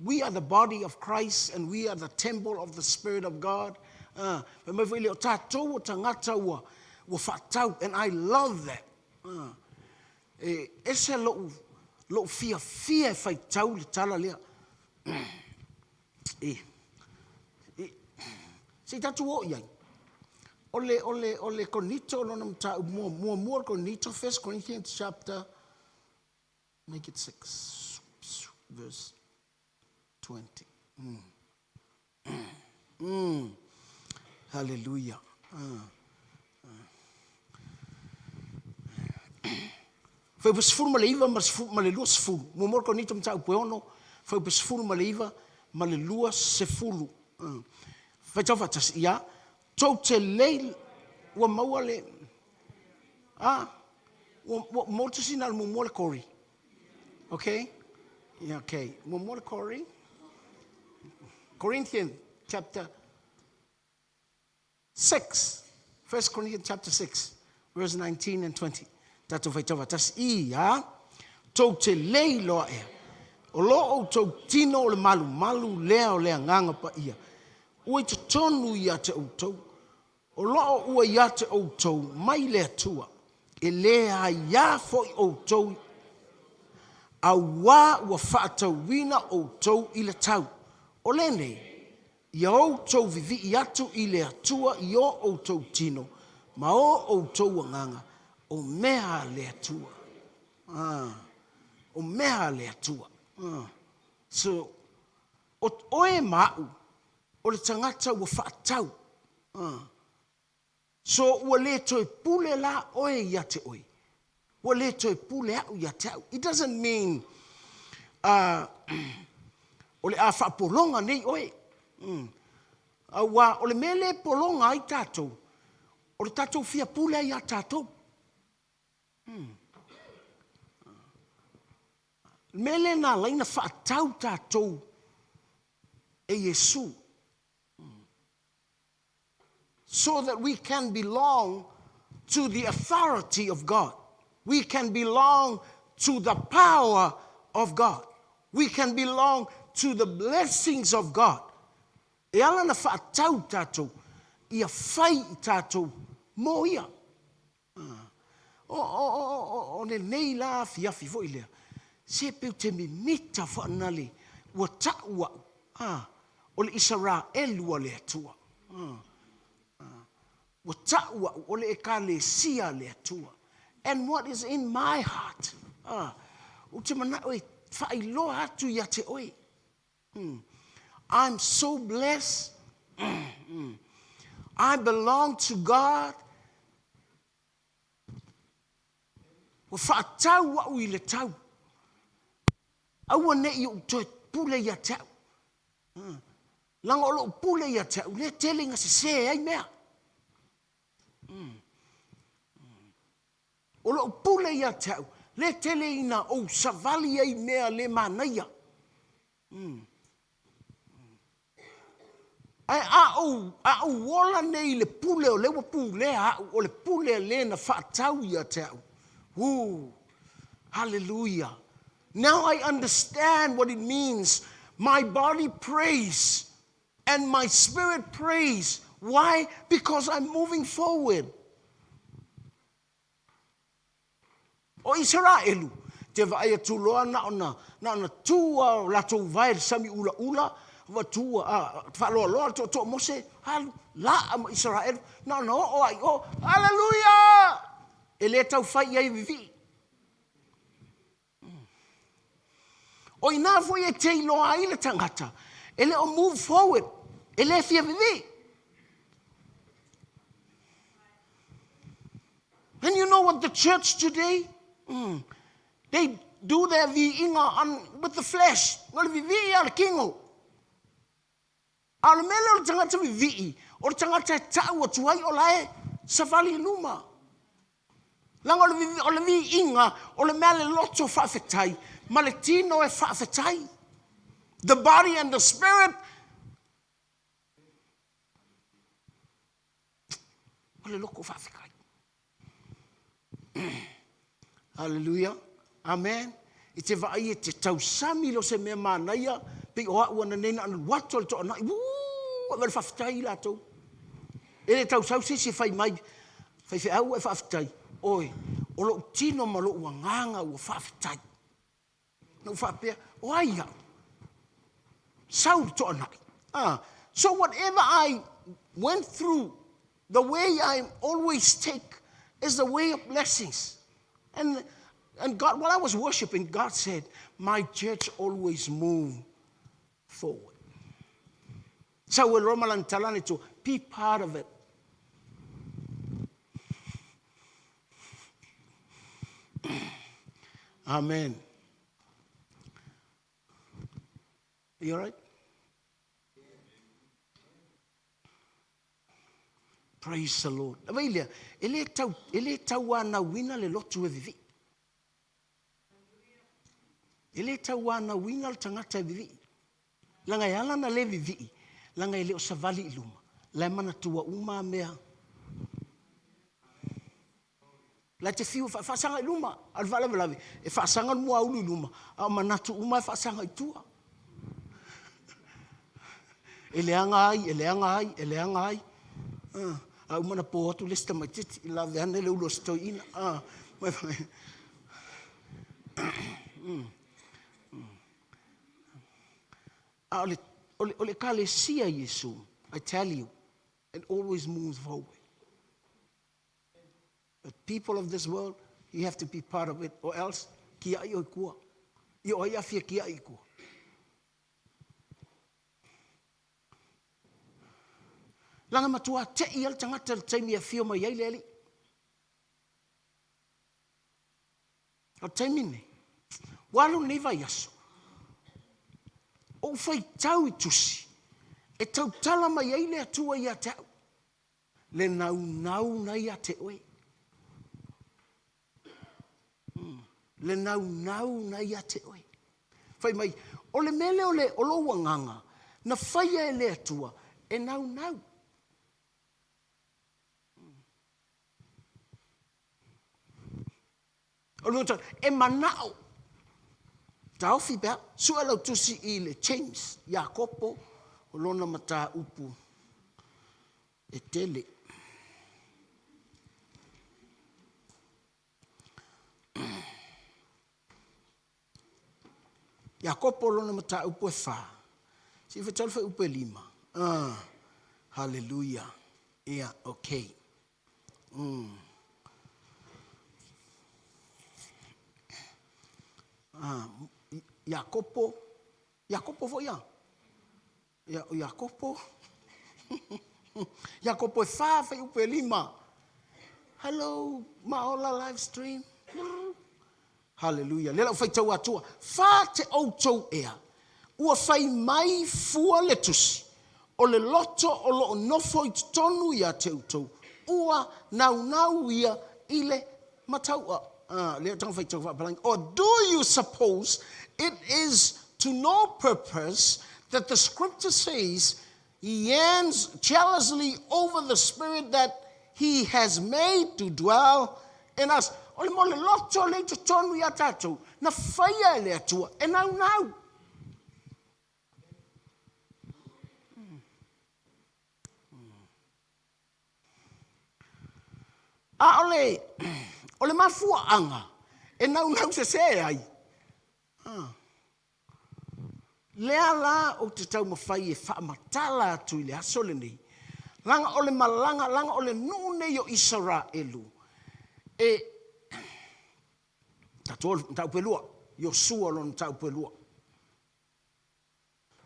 we are the body of Christ and we are the temple of the Spirit of God. Mai fai le o tātou o tangata ua whatau, and I love that. Ese lo fia fai tau le tala lea. Se tatu o iai. ole konito lona mta more konito 1 Corinthians chapter, make it 6 verse 20. Hallelujah. Foi besfuru maleiva mas malelua sefulu. More konito mta upeono foi besfuru maleiva malelua sefulu. Foi tava tas ia totally wa mawale wa motosinal mo Corey. Okay? Yeah, okay. Mo Corey. Corinthians chapter 6. 1 Corinthians chapter 6 verse 19 and 20. Tato vai tava tas ia totally lo e. O lo o to tino o le malu lea o lea nganga pa ia. Ui te tonu ia te outou. O lo ua ia te outou mai lea tua. E lea ia foi outou. A wā ua whaatau wina outou i le tau. O lene, ia outou vivi i atu i lea tua i o outou tino. Ma o outou nganga. O mea lea tua. O mea lea tua. So, o oe mau, o le tangata ua whaatau. So, ua le toi pule la oe ia te oe. Ua le toi pule au ia te au. It doesn't mean o le a whaapolonga nei oe. O le mele polonga ai tātou. O le tātou fia pule ia tātou. Mele na laina whaatau tātou e Yesu. So that we can belong to the authority of God. We can belong to the power of God. We can belong to the blessings of God. E ala na whaatau tātou, ia whai tātou mo ia. O ne nei la fiafi fo ilea. Se peu te mimita whanale ua taua o le Israel ua le atua. Ua taua o le ekalesia le atua. And what is in my heart? O te mana oe whailoa atu ia te oe. I'm so blessed. I belong to God. Ua whaatau au i le tau. Aua ne i o toi pule ia tau. Langa o lo pule ia tau. Le telinga se ai mea. O lo pule ia tau. Le tele ina o savali ai mea le manaia. Ai a wola nei le pule o le wa pule o le pule le na whaatau ia tau. Hallelujah. Now I understand what it means. My body prays and my spirit prays. Why? Because I'm moving forward. O Israelu, te vai tuloa na ona tua la tu vai sami ula wa tua fa to mose la Israel na o ai o hallelujah ele tau fai ai vivi. O ina foi e te loa ai le tangata. Ele o move forward. Ele fia vivi. And you know what the church today? They do their viinga with the flesh. Ngol vivi al kingo. Al mele o tangata vivi. O tangata tau tuai o lae savali luma. Langa o le viinga o le mele loto whawhetai. Maletino e whawhetai. The body and the spirit. O le loko whawhetai. Hallelujah. Amen. I te vai e te tausami lo se mea manaia. Pe o au ana nena anu watu al to anai. A wale whawhetai la tau. E le tausau se whai mai. Whai whi au e whawhetai. Oi. O lo tino ma lo ua nganga ua whawhetai. No whapea. O aia. Sau to anai. So whatever I went through The way I always take is the way of blessings. And God, while I was worshiping, God said, my church always move forward. So we're Romalan Talani to be part of it. Amen. You all right? Praise the Lord. Availia, ele tau ana wina le lotu e vivi. Ele tau ana wina le tangata e vivi. Langa yala na le vivi. Langa ele o savali iluma. La mana tua uma mea. La te fiu fa sanga iluma. Al vala valavi. E fa sanga mua ulu iluma. A manatu uma fa sanga itua. Ele anga ai. Au mana po atu lesta mai titi la veana le ulo stoina ole kale sia Yesu, I tell you, it always moves forward. The people of this world, you have to be part of it, or else kia i kua i oia fia kia i kua. Langa matua te ial tangata te mia fio mai ai leli. O te mine. Walu ni vai aso. O fai tau i tusi. E tau tala mai ai le atua ia tau. Le nau na ia te oe. Le nau na ia te oe. Fai mai, o le mele o le olo wanganga. Na fai e le atua. E nau. E manao. Tau fibea, sua lau tusi I le James, Iakopo, o lona mata upu. E tele. Iakopo lona mata upu e fa. Si fatal fa upu e 5. Hallelujah. Yeah, okay. Iakopo foi ya. Iakopo. Iakopo e fa fa upu e 5. Hello, Maola live stream. Hallelujah. Lela fai tau atua. Fa te outou ea. Ua fai mai fua letusi. O le loto o lo nofo I tonu ia te outou. Ua nau ia ile mataua. Or do you suppose it is to no purpose that the scripture says he yearns jealously over the spirit that he has made to dwell in us? Ole mo le loto le te tonu ia tatou. Na faia le atua. E nau. Ole mafua anga. E nau se ai. Lea la o te tau mawhai e whaamatala atu I le asole nei. Langa ole malanga, langa ole nune yo Israelu. E tau pelua. Yo sua lon tau pelua.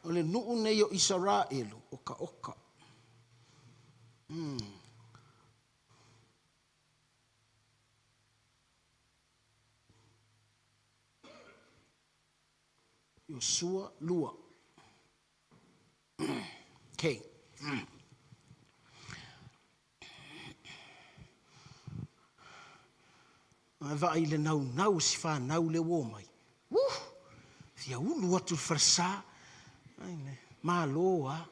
Ole nune yo Israelu. Oka. Yosua lua. Okay. Vai le nau si fa nau le wo mai. Fia ulu atu farsa. Maloa.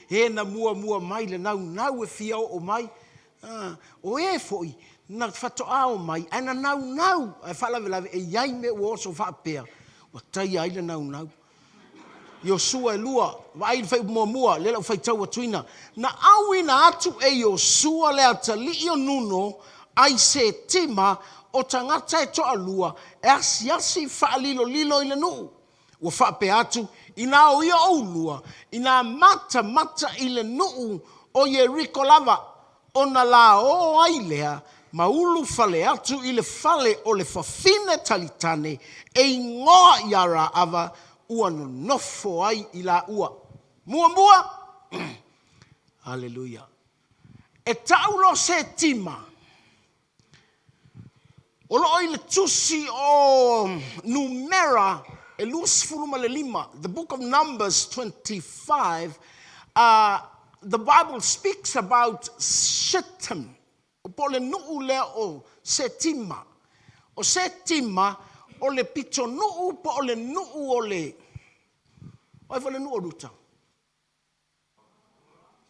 E na mua mai le nau e fia o mai. O e foi. Na fato ao mai ana nau e fala vela e yai me o so fa pea o tai ai le nau Yosua lua vai fai mua le fai tau tuina na awina atu e Yosua le atali o nuno ai se tima o tangata e to alua e asiasi fa lilo I le nu ua whape atu, ina o ia oulua, ina mata i le nuu o Yeriko lava, ona la o ailea, maulu fale atu i le fale o le fafine talitane, e ingoa iara ava, ua no nofo ai i la ua. Mua. Hallelujah. E taulo se tima. O lo i le tusi o numera, e lus furuma le lima, the book of Numbers 25, the Bible speaks about Shittim. O po le nuu le o Setima. O Setima, o le pito nuu, po o le nuu o le... O e le nuu o ruta.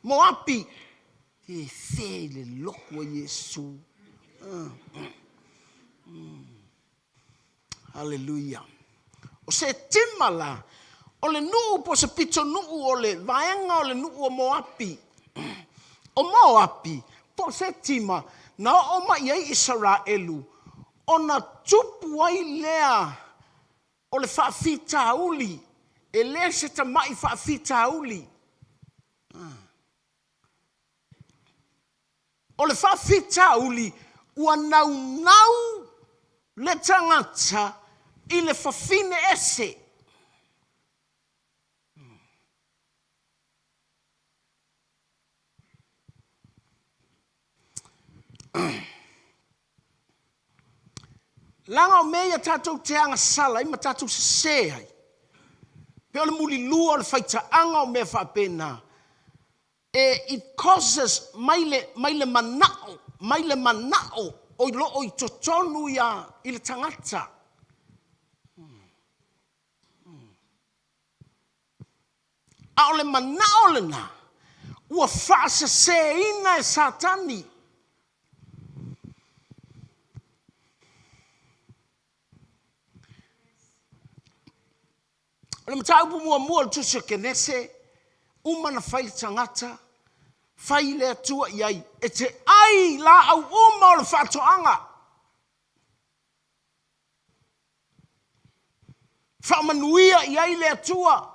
Moapi. E fe le loko a Yesu. Hallelujah. O Setima la, o le nuu po se pito nuu o le vaenga o le nuu o Moapi. O Moapi, po Setima, na o ma iei Israelu, o na tupu ai lea o le whaafita uli, e lea se ta mai whaafita uli. O le whaafita uli, ua nau le tangata i le whawhine ese. Langa o mea tātou te anga sala, ima tātou se ai. Pe ole muli lua o le whaita anga o mea whapena. It causes maile manao, o lo o i totonu ia i le tangata. A o le manao le na, ua whaasa se ina e satani. Le mataupu mua le tusi o kenese, umana whai le tangata, whai le atua iai, e te ai la au uma o le whatoanga. Whamanuia iai le atua.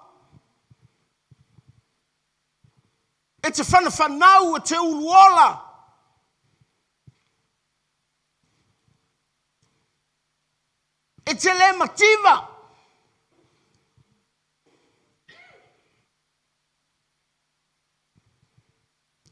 E te whanau e te uluola. E te le mativa.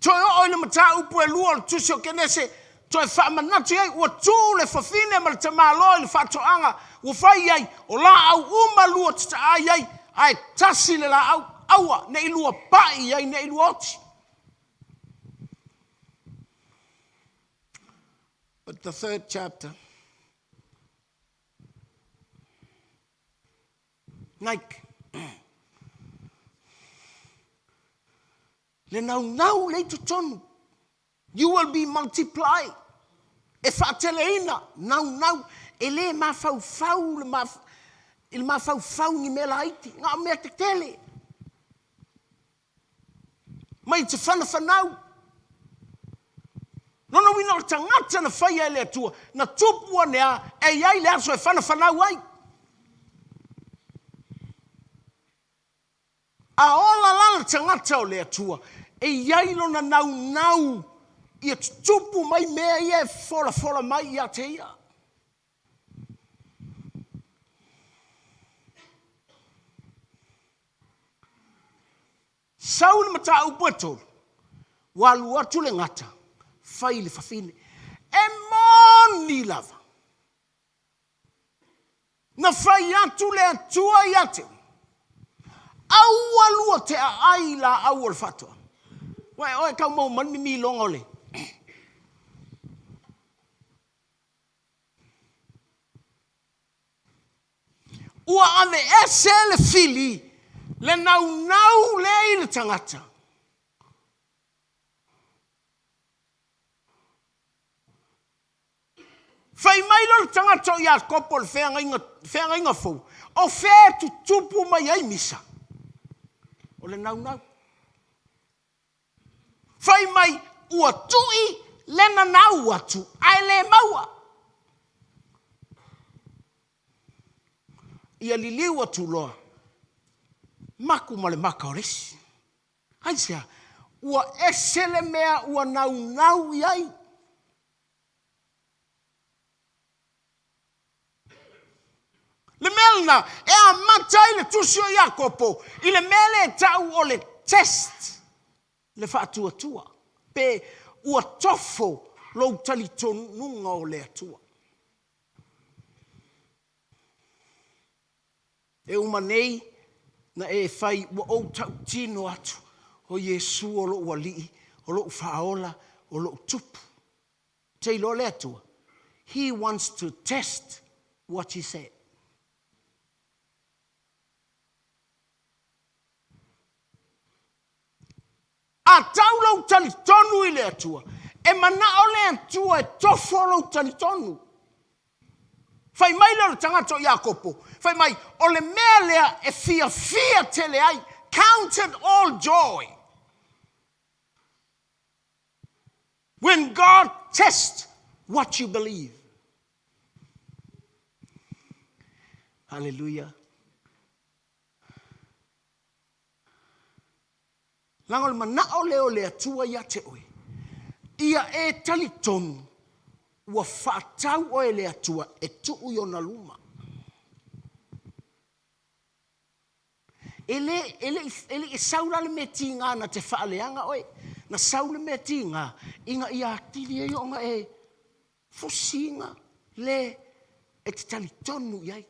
Toi o ina mata upu e lua le tusi o kenese, toi whamanatu iai, ua tū le whawhine ma le te mālo i le whatoanga, ua whai iai, o la au uma lua tita ai iai, ai tasi le la au, aua, ne ilua pai iai, ne ilua oti. But the third chapter, Nike. Le nau le tutonu. You will be multiplied. E whaateleina, nau, e le mawhau, le mawhau ni mela haiti, ngā mea te tele. Mai te whanau. Nono wina o tangata na whai e le atua, na tupua nea, e iai le aso e whanau ai. A ola lana tangata o le atua, e iai lona nau, ia tupu mai mea ia e fola mai ia te ia. Saul mata upu atolu, walu atu le ngata, whai le whawhine, e moni lava. Na whai atu le atua ia te. Au alua te ai la au al fatua. Wai, oi kau mau mi longa ole. Ua ave ese le fili, le nau le i le tangata. Fai mai lo le tangata o ia kopo le whea inga fau. O whea tu tupu mai ai misa. O le nau. Fai mai ua tui lena nau atu, ai le maua. Ia liliu atu loa, Maku ma le maka o resi. Hai sea, ua esele mea ua nau iai. Le melna, e a matai le tusi o Iakopo, i le mele tau o le test, le whaatua. Pe ua tofo lou talitonunga o le atua. E umanei, na e fai ua ou tau tino atu, o Yesu o lo ualii, o lo whaola, o lo tupu. Te lo le atua. He wants to test what he said. A tau lau talitonu i le atua. E mana o le atua e tofo lau talitonu. Fai mai le tangata o Iakopo. Fai mai, o le mea lea e fia te le ai. Counted all joy. When God tests what you believe. Hallelujah. Langol manao leo le atua ia te oe. Ia e talitonu. Ua whaatau oe le atua e tuu iona luma. Ele e saula le me tinga na te whaaleanga oe. Na saula me tinga. Inga ia atiri e onga e fusinga le e te talitonu iai.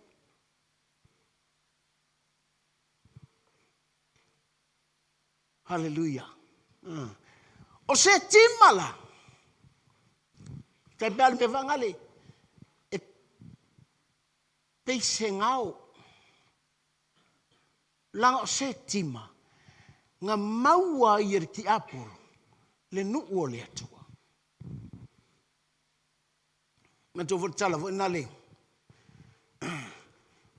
Hallelujah. O se timala. Te bea me vangale. E peise ngao. Langa o se tima. Nga maua i ti apolo. Le nuu o le atua. Nga tofu tala vo ina le.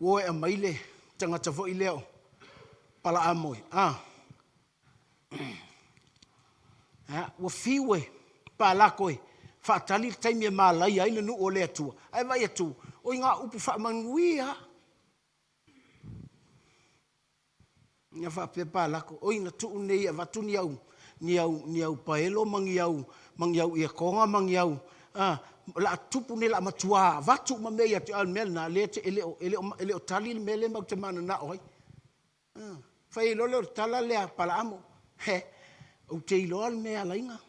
Woe a maile. Tangata vo i leo. Pala amoe. Ua fiwe pa lakoe whaatali taimi e mālai ai le nuu o le atua. Ai vai atu, o ngā upu whaamanuia. Nga whaape pa lako, o ina tuu nei a watuni au, ni au paelo mangi au ia konga mangi au. La tupu ne la matua, watu ma mei atu al melna, ele o tali le mele mau te mana na oi. Whai lole o tala lea pala amo. O te iloa le mea lainga.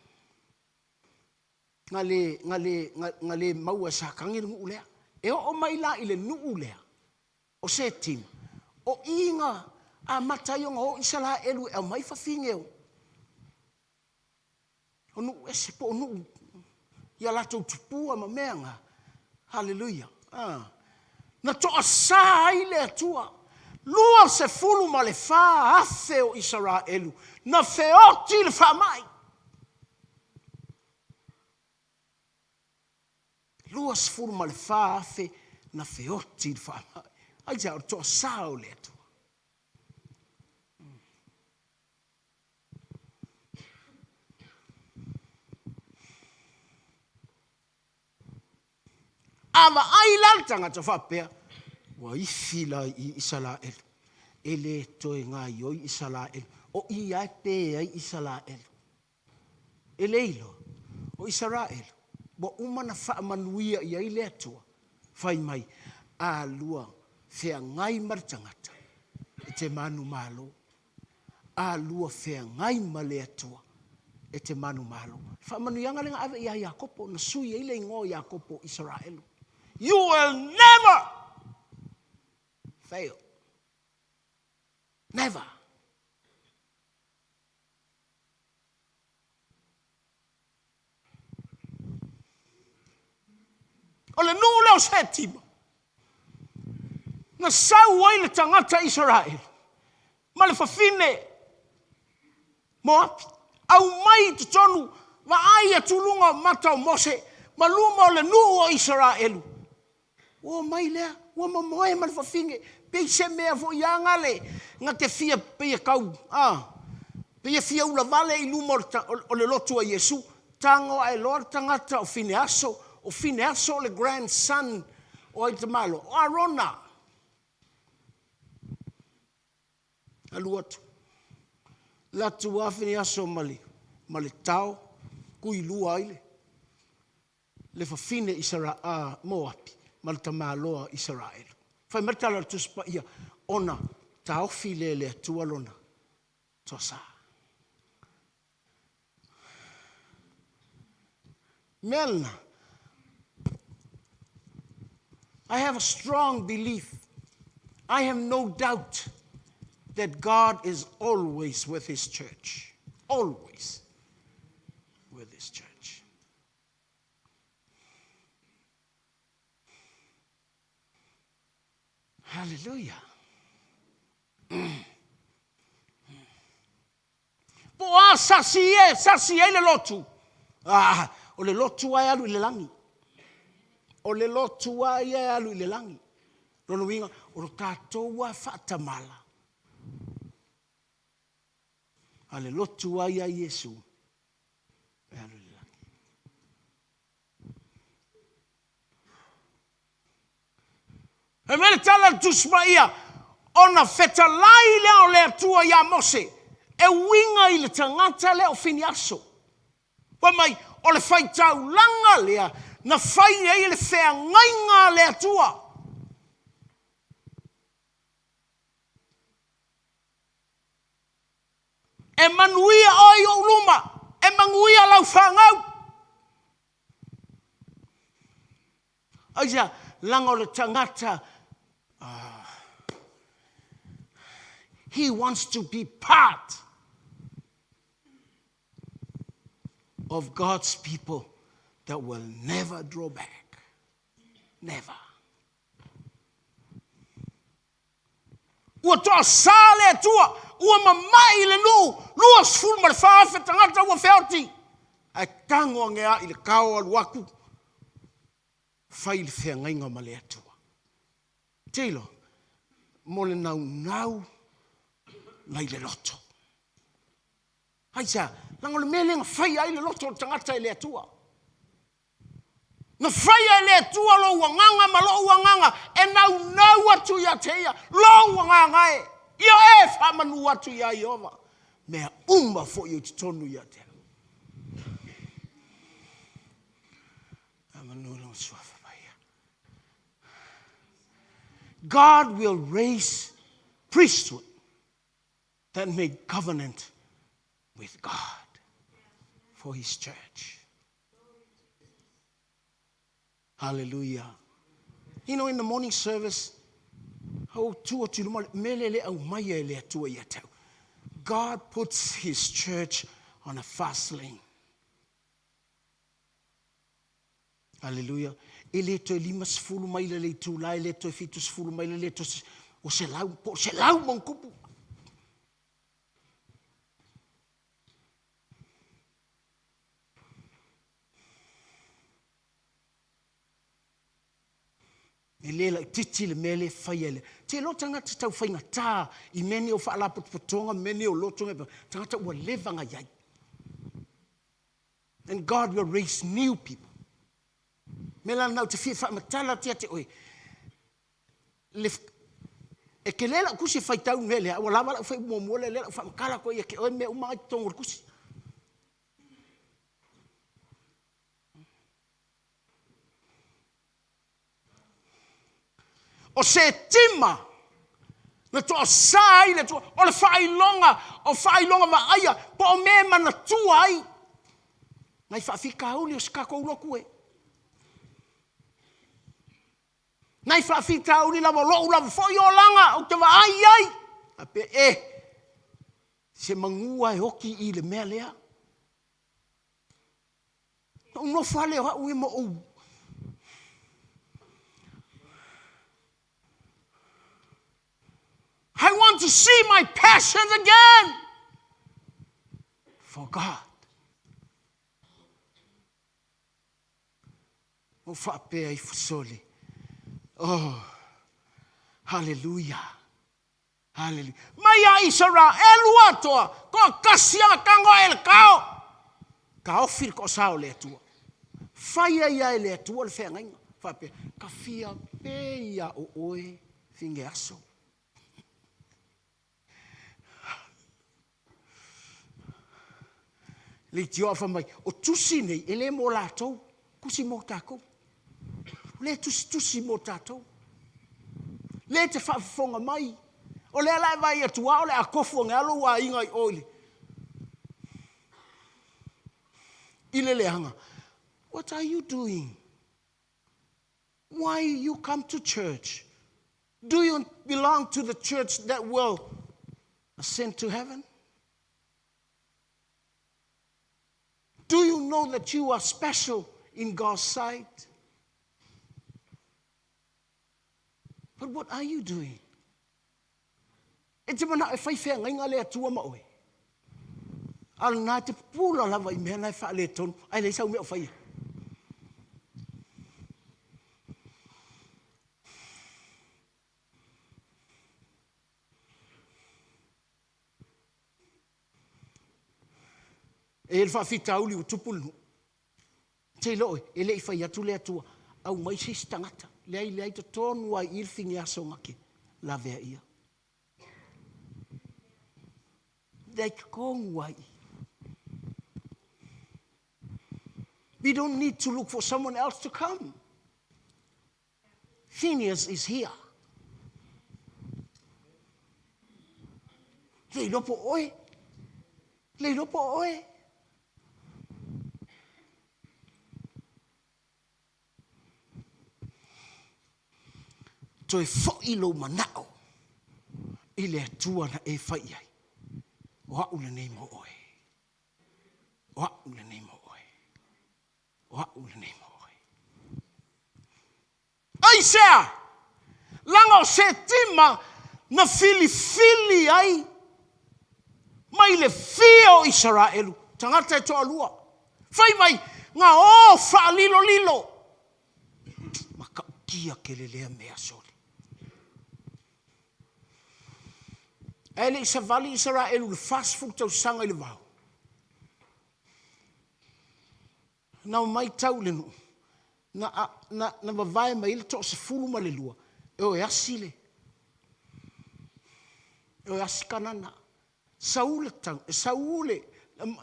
Nga le maua sa kangi ngu ulea. E o mai la i le nuu lea. O se tim. O inga a matayonga o isala elu e mai whawhingeo. O nuu ese po o nuu. Ia lato tupua ma meanga. Hallelujah. Na toa sa i le atua. Lua se fulu ma le wha afe o Israelu. Na feoti le wha mai. Lua se fulu ma le wha afe na feoti le wha mai. Ai te au toa sao le atua. Ama ai lantanga te whapea. Wa ifila i Israelu. Ele toi ngā ioi Israelu. O i ai pe ai Israelu. Ele ilo. O Israelu. Wa umana whaamanuia i ai le atua. Whai mai. A lua. Whea ngai maritangata. E te manu malo. A lua whea ngai ma le atua. E te manu malo. Whaamanuianga lenga ave i ai Iakopo. Na sui e le ngō Iakopo Israelu. You will never fail. Never. O le nuu leo se tima. Na sau ai le tangata Israel. Ma le whawhine. Mo api. Au mai te tonu. Wa ai a tulunga mata o Mose. Ma luma o le nuu o Israelu. O mai lea. O mamoe ma le whawhine. Pei se mea fo ianga le. Nga te fia pei kau. Pei fia ula vale i luma o le lotu a Yesu. Tango ai loa tangata o Fineaso. O Fineaso le grandson o ai te malo. O Arona. Alu atu. Latu afini aso mali tau, kui lua ile. Le fafine Israel, Moapi, maltama loa Israel. Fai matala tuspa ia, ona, tau file le tualona, tosa. Melna, I have a strong belief. I have no doubt that God is always with his church. Always with his church. Hallelujah. Poa sasi le lotu. O le lotu ai alu le langi. O le lotu ai alu le langi. Rono winga o lo tātou a whaatamala. A le lotu ai a Yesu. E alu le langi. E mele tala tusma ia. Ona whetalai lea o le atua ia Mose. E winga i le tangata lea o fini aso. Wa mai o le whaitau langa lea. Na whai e le whea ngainga le atua. E manuia oi o luma. E manuia lau whangau. Aia, langa o le tangata. He wants to be part of God's people that will never draw back. Never. Ua toa sale tua, ua mamai le nu, lua sfulu ma le whaafe tangata ua whiauti. Ai tango ngea i le kao aluaku, whai le whiangainga ma le atua. Teilo, mo le nau, lai le loto. Hai sa, lango le melenga whai ai le loto tangata i le atua. Na whai ai le atua lo wanganga ma lo wanganga, e nau atu ia teia, lo wanganga e. Ia e whamanu atu ia Iova. Mea umba fo i te tonu ia te. God will raise priesthood that make covenant with God for his church. Hallelujah. You know, in the morning service, God puts his church on a fast lane. Hallelujah. Ele to limas fulu mai le tu lai le to fitus fulu mai le to o se lau mon kupu. Ele la titi le mele faiele. Te lo tanga te tau fainga tā i meni o whaala potonga meni o lotonga tangata ua levanga iai. And God will raise new people. Mela nau te fia whaamatala tia te oi. E ke lela kusi whaitau mele, ua lama la whai mua le lela whaamakala koe, e ke oi me umai tongo kusi. O se tima, na toa sai, na toa, o le whailonga ma aia, po o me mana tua ai. Nai whaafika auli o skako uloku e. Nai whaafika auli lama lou lama foi o langa, o te wa ai. Ape se mangua e hoki i le mea lea. No whale o ue mo ou. I want to see my passions again for God. O whaapea I fusole. Oh, hallelujah. Hallelujah. Maya Israel, eluatoa, ko kasia kango el kao. Ka ofir ko sao le tua. Faya ia le tua le fenga. Whaapea, ka fia pe ia o oe finge aso. Le tio fa mai o tusi nei ele mo latou kusi mo tako. Le tusi mo tatou. Le te whaafonga mai. O le ala vai atua o le akofo ngalo wa inga I oile. Ile le hanga. What are you doing? Why you come to church? Do you belong to the church that will ascend to heaven? Do you know that you are special in God's sight? But what are you doing? E te mana e whaiwhea ngai ngā lea tua ma oe. Al nā te pūla lava I mea nai wha le tonu. Ai le sau mea o whaia. E le whawhita auli o tupulu. Te loe, e le I whai atu lea tua. Au mai sis tangata. Lei te tonu ai ilwhingi aso ngake. La vea ia. Lei kongu ai. We don't need to look for someone else to come. Phineas is here. Lei lopo oe. Lei lopo oe. Toi fo'i lo manao. I le atua na e whai ai. O au le nei mo oe. O au le nei mo oe. O au le nei mo oe. Ai sea! Langa o se tima na fili ai. Mai le fio Israelu. Tangata e toa lua. Whai mai ngā o wha lilo. Maka kia ke le lea mea soli. Ele sa vali Israel le fast food tau sanga I le vau. Na mai tau le no. Na vavai mai le to se fulu ma le lua. E o asile. E o askanana. Saule tau, Saule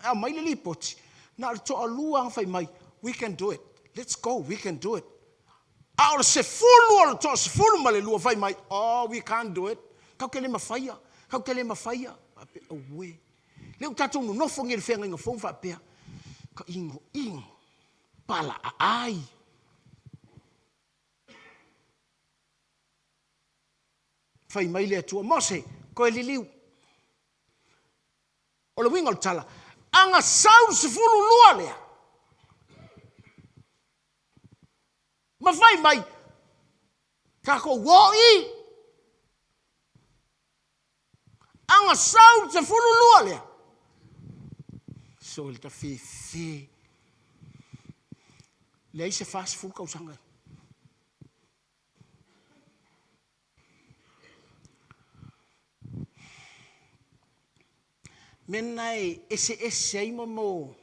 a mai le lipoti. Na le to lua fai mai. We can do it. Let's go. We can do it. A o se fulu o to se fulu ma le lua fai mai. Oh, we can't do it. Kau ke le mafaya. Kau ke le mawhaia, ape aue. Leo tatou no nofo ngere whenga inga whong whapea. Ka ingo, pala a ai. Whai mai lea tua, Mose, koe liliu. O le winga o tala, anga sau se fulu lua lea. Ma whai mai, kako woi. Anga sau te fulu lua lea. So le ta fe. Lei se fast food kau sanga. Menai ese ai mo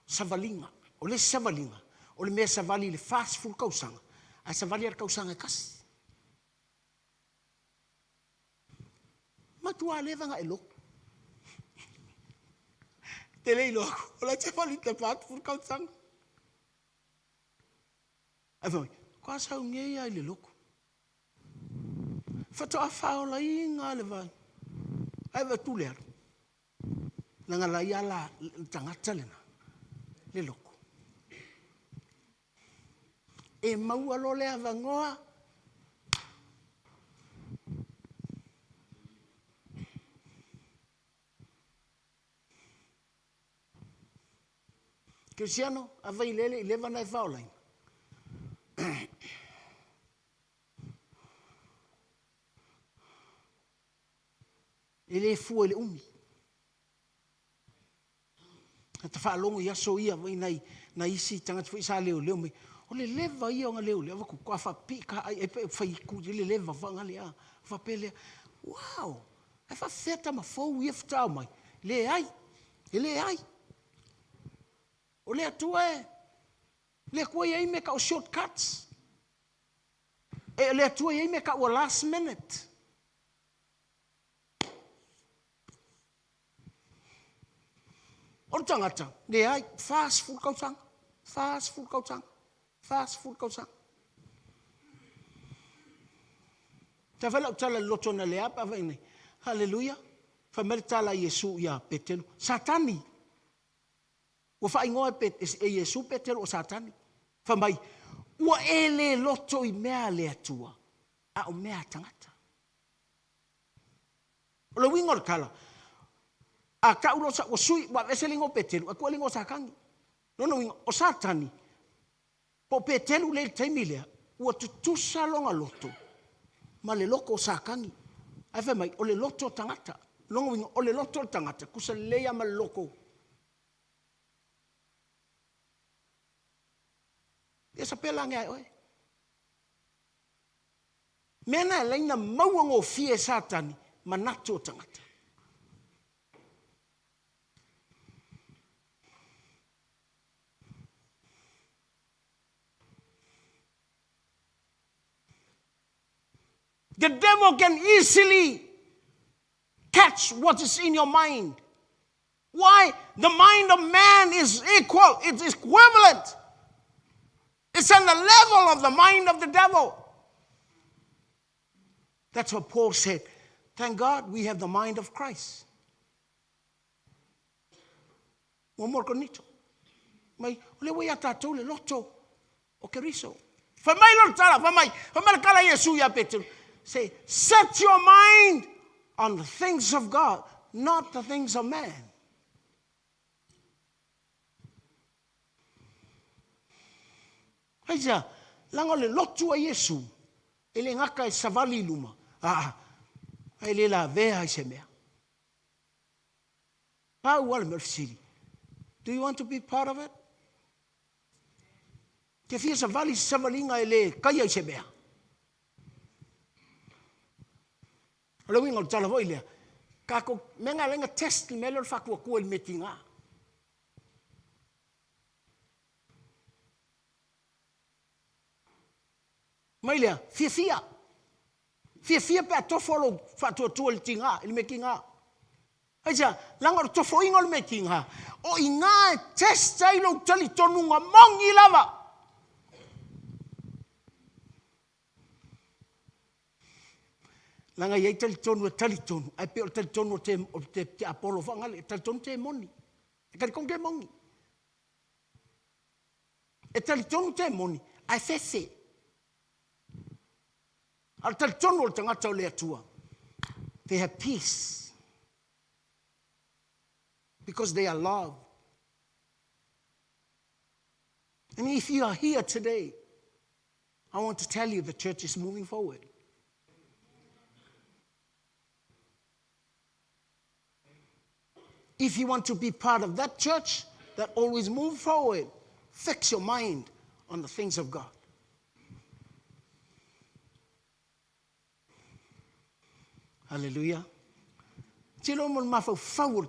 savalinga. O le savalinga. O le mea savali le fast food kau sanga. A savali ar kau sanga kasi. Matua leva nga elo. Te lei loko. Ola te wali te pat por kau sang. Ai vai, kwa sa ngei ai le loko. Fato a faola inga le vai. Ai va tu le. Nanga la yala tangata lena. Le loko. E maua lo le avangoa. Cristiano, avai lele, leva na faulain. Ele fu ele umi. Ta fa longo ia so ia vai na isi tanga fu sa leo me. O le leva ia nga leo leva ku kwa fa pika ai e fa ku le leva va nga le a fa pele. Wow! E fa feta ma fo ia fta mai. Le ai. Ele ai. O le atua e. Le kua ia ime ka o shortcuts. E le atua ia ime ka o last minute. O tangata, le ai, fast food kautanga. Fast food kautanga. Fast food kautanga. Ta whala utala loto na le apa vaine. Hallelujah. Whamere tala Yesu ia petelu. Satani. Wa wha ingoa e Yesu petelu o satani. Whamai, ua ele loto I mea le atua. A o mea tangata. O le wingo kala. A ka ulo sa o sui wa veselingo petelu. A kua lingo sakangi. Nono wingo o satani. Po petelu le taimilea. Ua tutusa longa loto. Ma le loko sakangi. Ai whamai, o le loto tangata. Longa wingo, o le loto tangata. Kusa leia ma loko. Esa pela ngai oi. Mena leina mauango fie satani. Manato tangata. The devil can easily catch what is in your mind. Why? The mind of man is equal. It's equivalent. It's on the level of the mind of the devil. That's what Paul said. Thank God we have the mind of Christ. One more konito. Mai, ole wai ata le loto o keriso. Famai lo tala, famai kala Yesu ya petu. Say, set your mind on the things of God, not the things of man. Haija, langa le lotu a Yesu, ele ngaka e savali luma. Ele la vea I se mea. Pa wala merfisiri. Do you want to be part of it? Ke fia savali savalinga ele kaya I se mea. Ole wingo tala voi lea. Kako menga lenga test melor fakua kua il metinga. Mai lea, fia. Fia pe atofolo fatua tua il tinga, il mekinga. Aja, langa tofo ingo il mekinga. O inga test tailo tali tonunga mongi lava. Langa yai tali tonu, ai pe o tali tonu te Apollo whangale, tali tonu te moni. E kari kong te mongi. E tali tonu te moni, ai fefe. Al tali tonu o tangata o le atua. They have peace. Because they are loved. And if you are here today, I want to tell you the church is moving forward. If you want to be part of that church that always moves forward, fix your mind on the things of God. Hallelujah. Tilo mo mafau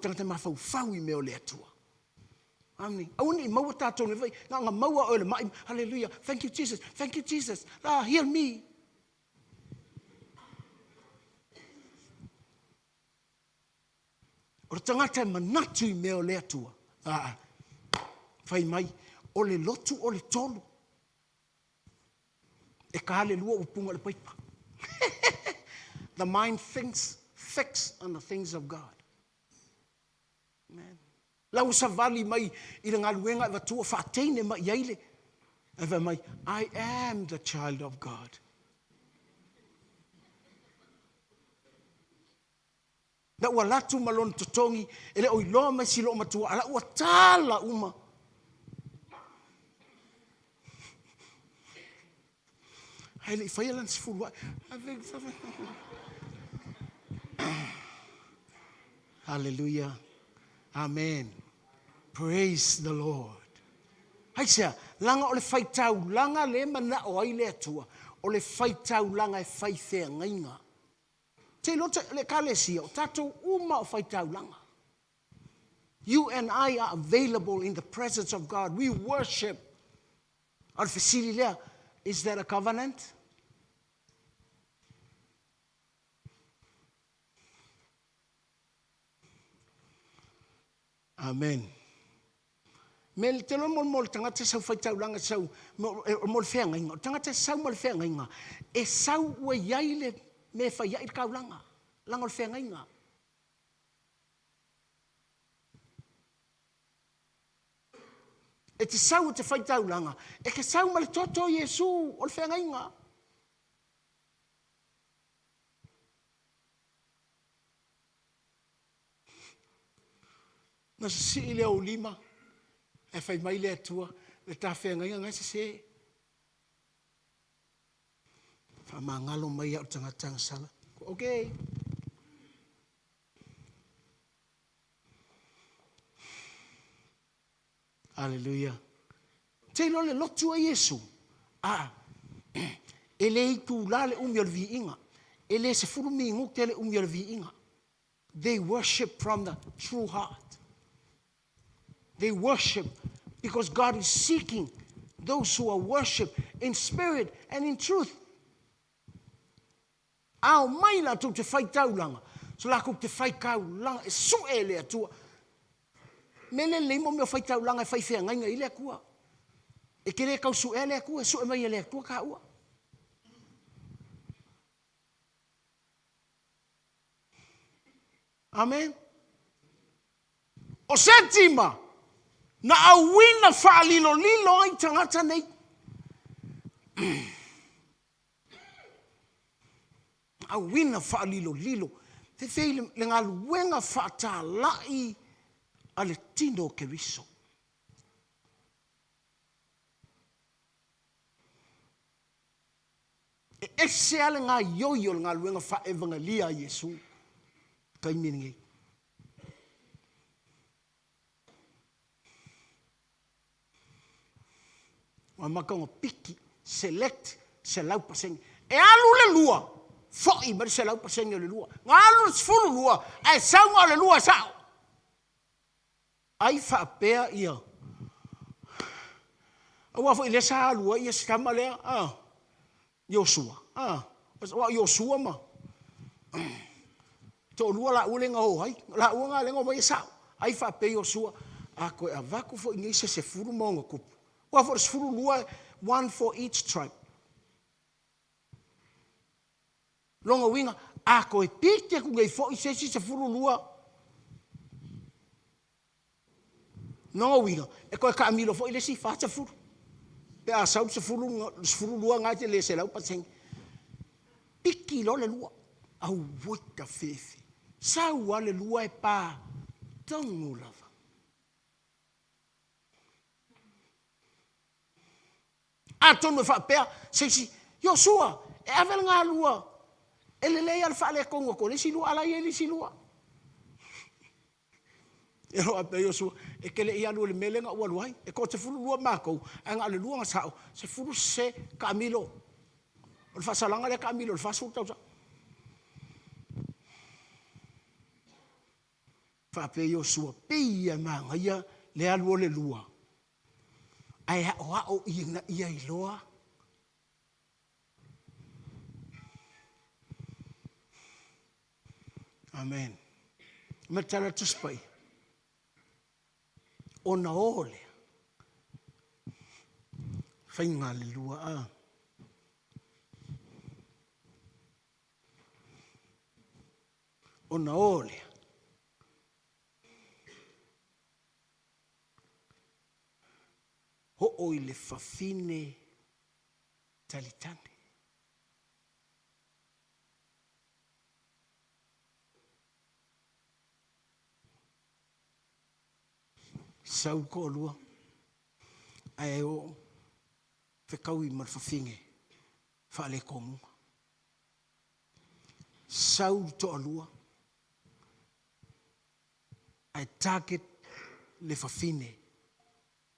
tangata mafau I meo le atua. Amen. Auni maua tatou ne vai nga maua ole mai. Hallelujah. Thank you Jesus. Thank you Jesus. Heal me. O tangata manatu I meo le atua. Fai mai o le lotu o le tolu. E ka hallelujah upunga le paipa. The mind thinks fixed on the things of God. Amen. Lau savali mai I le ngaluenga va tua fateine mai yaile. Eva mai, I am the child of God. Na ua latu malon totongi, ele o iloa mai silo matua, ala ua tala uma. Haile I whaialan si fulu. Hallelujah. Amen. Praise the Lord. Haisia, langa o le whaitau, langa le mana o ai le atua, o le whaitau langa e whaithea ngainga. Te lota le kalesia, o tatou uma o whaitau langa. You and I are available in the presence of God. We worship. Al fasili lea, is that a covenant? Amen. Mel te lo mol tangata sau fai tau langa sau mol fenga inga. Tangata sau mol fenga inga. E sau ua yaile me fai yai kau langa. Langa ol fenga inga. E te sau te fai tau langa. E ke sau mal toto Yesu ol fenga inga. Na si ile o lima. E fai mai le atua, le tā whenga inga ngai se. Wha maa ngalo mai au tanga sala. Okay. Hallelujah. Te lo le lotu a Yesu. Ele i tu la le umi al vi inga. Ele se furu mi nguk te le umi al vi inga. They worship from the true heart. They worship because God is seeking those who are worship in spirit and in truth. Ao mai la tu te whai taulanga. So la te whai kaulanga e su e lea tua. Mele le mo me whai taulanga e whai whea ngainga i lea kua. E kere kau su e lea kua, su e mai e lea tua ka ua. Amen. O sentima. Na awina whaalilo lilo ai tangata nei. Awina whaalilo lilo. Te whei le ngā luenga whaata lai a le tino ke riso. E ese ale ngā yoyo le ngā luenga wha evangelia Yesu. Kai miningi. Wa makongo piki select se lau paseng e alu le lua foi bar se lau paseng le lua ngalu fulu lua ai sau le lua sao ai fa pea ia wa foi le sa lua ia skama le Joshua wa Joshua ma to lua la ulenga ho ai la unga lengo vai sao ai fa pe Joshua a ko avaku foi ni se fulu mongo ku wa for fulu lua, one for each tribe. Longa winga, a ko e pite ku ngai fo i se fulu lua. Longa winga, e ko e ka amilo fo i le si fa te fulu. Pe a sau se fulu lua ngai te le se lau paseng. Piki lo le lua, au wita fefe. Sau ale lua e pa, tongu lava. A tonu fa pea se si Joshua e avel nga lua ele le al fa le kongo ko le si lua ala ye le si lua e ro ape Joshua e kele ia lu le melenga wa luai e ko te fulu lua mako anga le lua sa se fulu se Camilo o fa salanga le Camilo o fa su tau fa pe Joshua pe ia manga ia le alu le lua ai o ia iloa. Amen. Matala tuspai. Ona ole. Fainga le lua a. Ona ole. Ho o le fafine talitane. Sau ko lua. Ai o whekau i mar fafinge. Whale kongu. Sau to lua. Ai target le fafine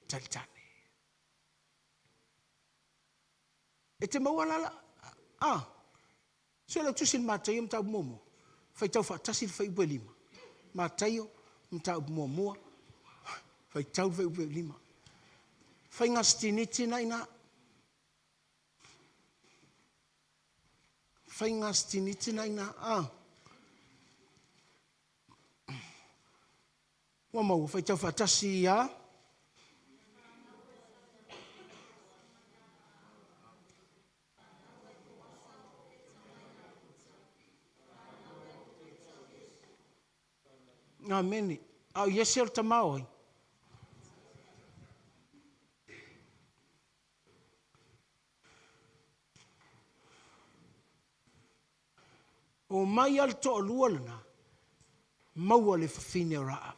talitane. E te mawalala, so la tusin matayo mta momo. Fai tau fa tasil fai ube lima. Matayo mta momo. Fai tau fai ube lima. Fai ngastiniti na ina. Fai ngastiniti na ina. Wamau fai tau fa tasi ya. Amen. Au yesel tamau. O mai al to lua lana. Maua le fafine o raa.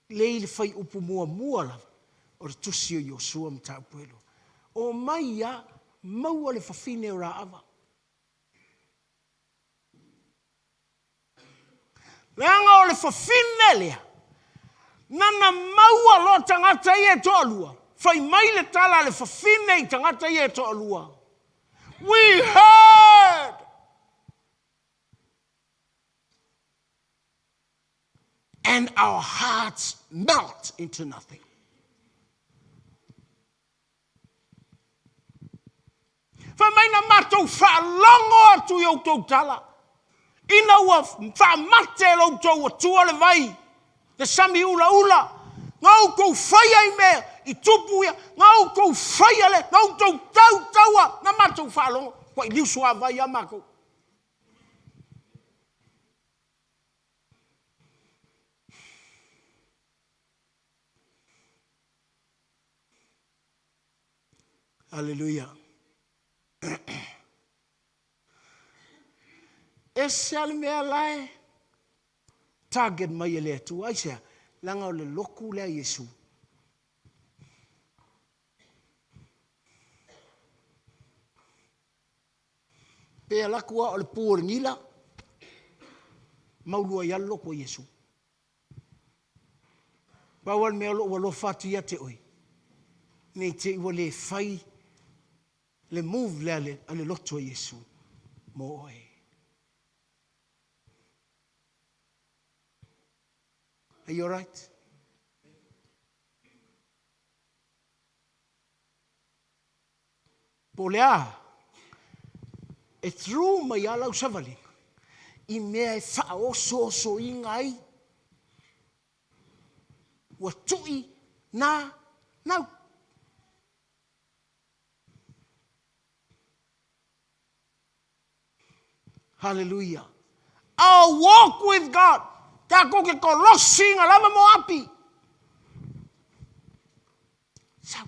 Lei le fai upu mua lava. O le tusi o Yosua mta upuelo. O mai a maua le fafine o raa. Leanga o le fafine lea. Nana maua lo tangata ie to alua. Fai mai le tala le fafine I tangata ie to alua. We heard. And our hearts melt into nothing. Fai mai na matou whaalongo atu I outou tala. Ina ua whaamate lo tau atua le vai. Le sami ula ula. Ngau kou whaia I mea. I tupu ia. Ngau kou whaia le. Ngau tau taua. Na matou whaalongo. Kwa I liu sua vai a mako. Hallelujah. Ese ale mea lae. Target mai ele atu. Aisea. Langa o le loku lea Yesu. Pea lakua o le pōre nila. Maulua I alo ko Yesu. Pawal mea lo walo fatia te oi. Nei te iwa le fai. Le move le ale loto Yesu. Mo oi. Are you all right? Polea. E through mai alau savali. I mea e wha so I ngai. Wa tui na nau. Hallelujah. Our walk with God. Ta ko ke kolosi nga lava mo api. So.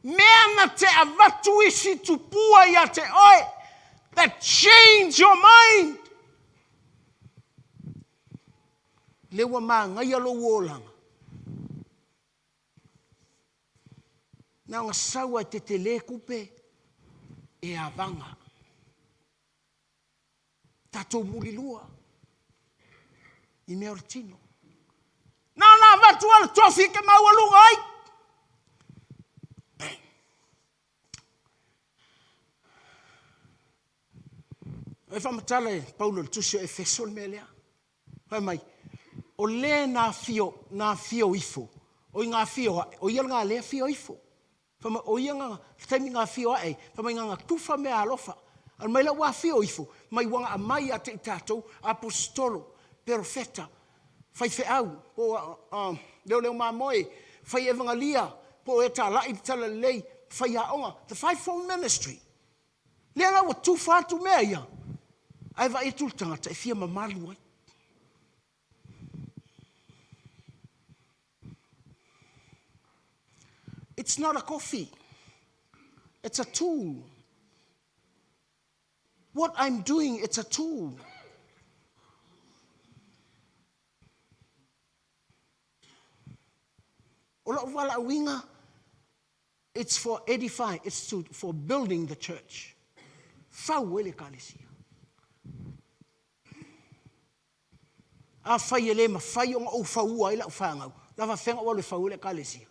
Mea na te avatu isi tupua ia te oe. That change your mind. Lewa maa ngai alo wolanga. Nā ngā saua te te le kupe e avanga. Tatou muri lua. I mea ora tino. Nā watu ala tofi ke maualunga ai. E whamatala e Paulo le tusio e fesol me lea. Pai mai. O le nā fio ifo. O I ngā fio, o ia ngā lea fio ifo. Fama o ia ngā, taimi ngā fio ai, fama ngā tufa mea alofa. Al mai la wa fio ifo, mai wanga a mai a te tatou, apostolo, profeta, fai fe au, po leo mā moe, fai evangelia, po e tā lai tala lei, fai a onga, the fivefold ministry. Lea la wa tufa atu mea ia. Ai wa e tultangata, e fia mamalu ai. It's not a coffee. It's a tool. What I'm doing, it's a tool. Ola wala winga, it's for edifying, it's for building the church. Fau ele kalesia. A fai ele ma fai o o fau ai la fanga. Lava fenga o le fau ele kalesia.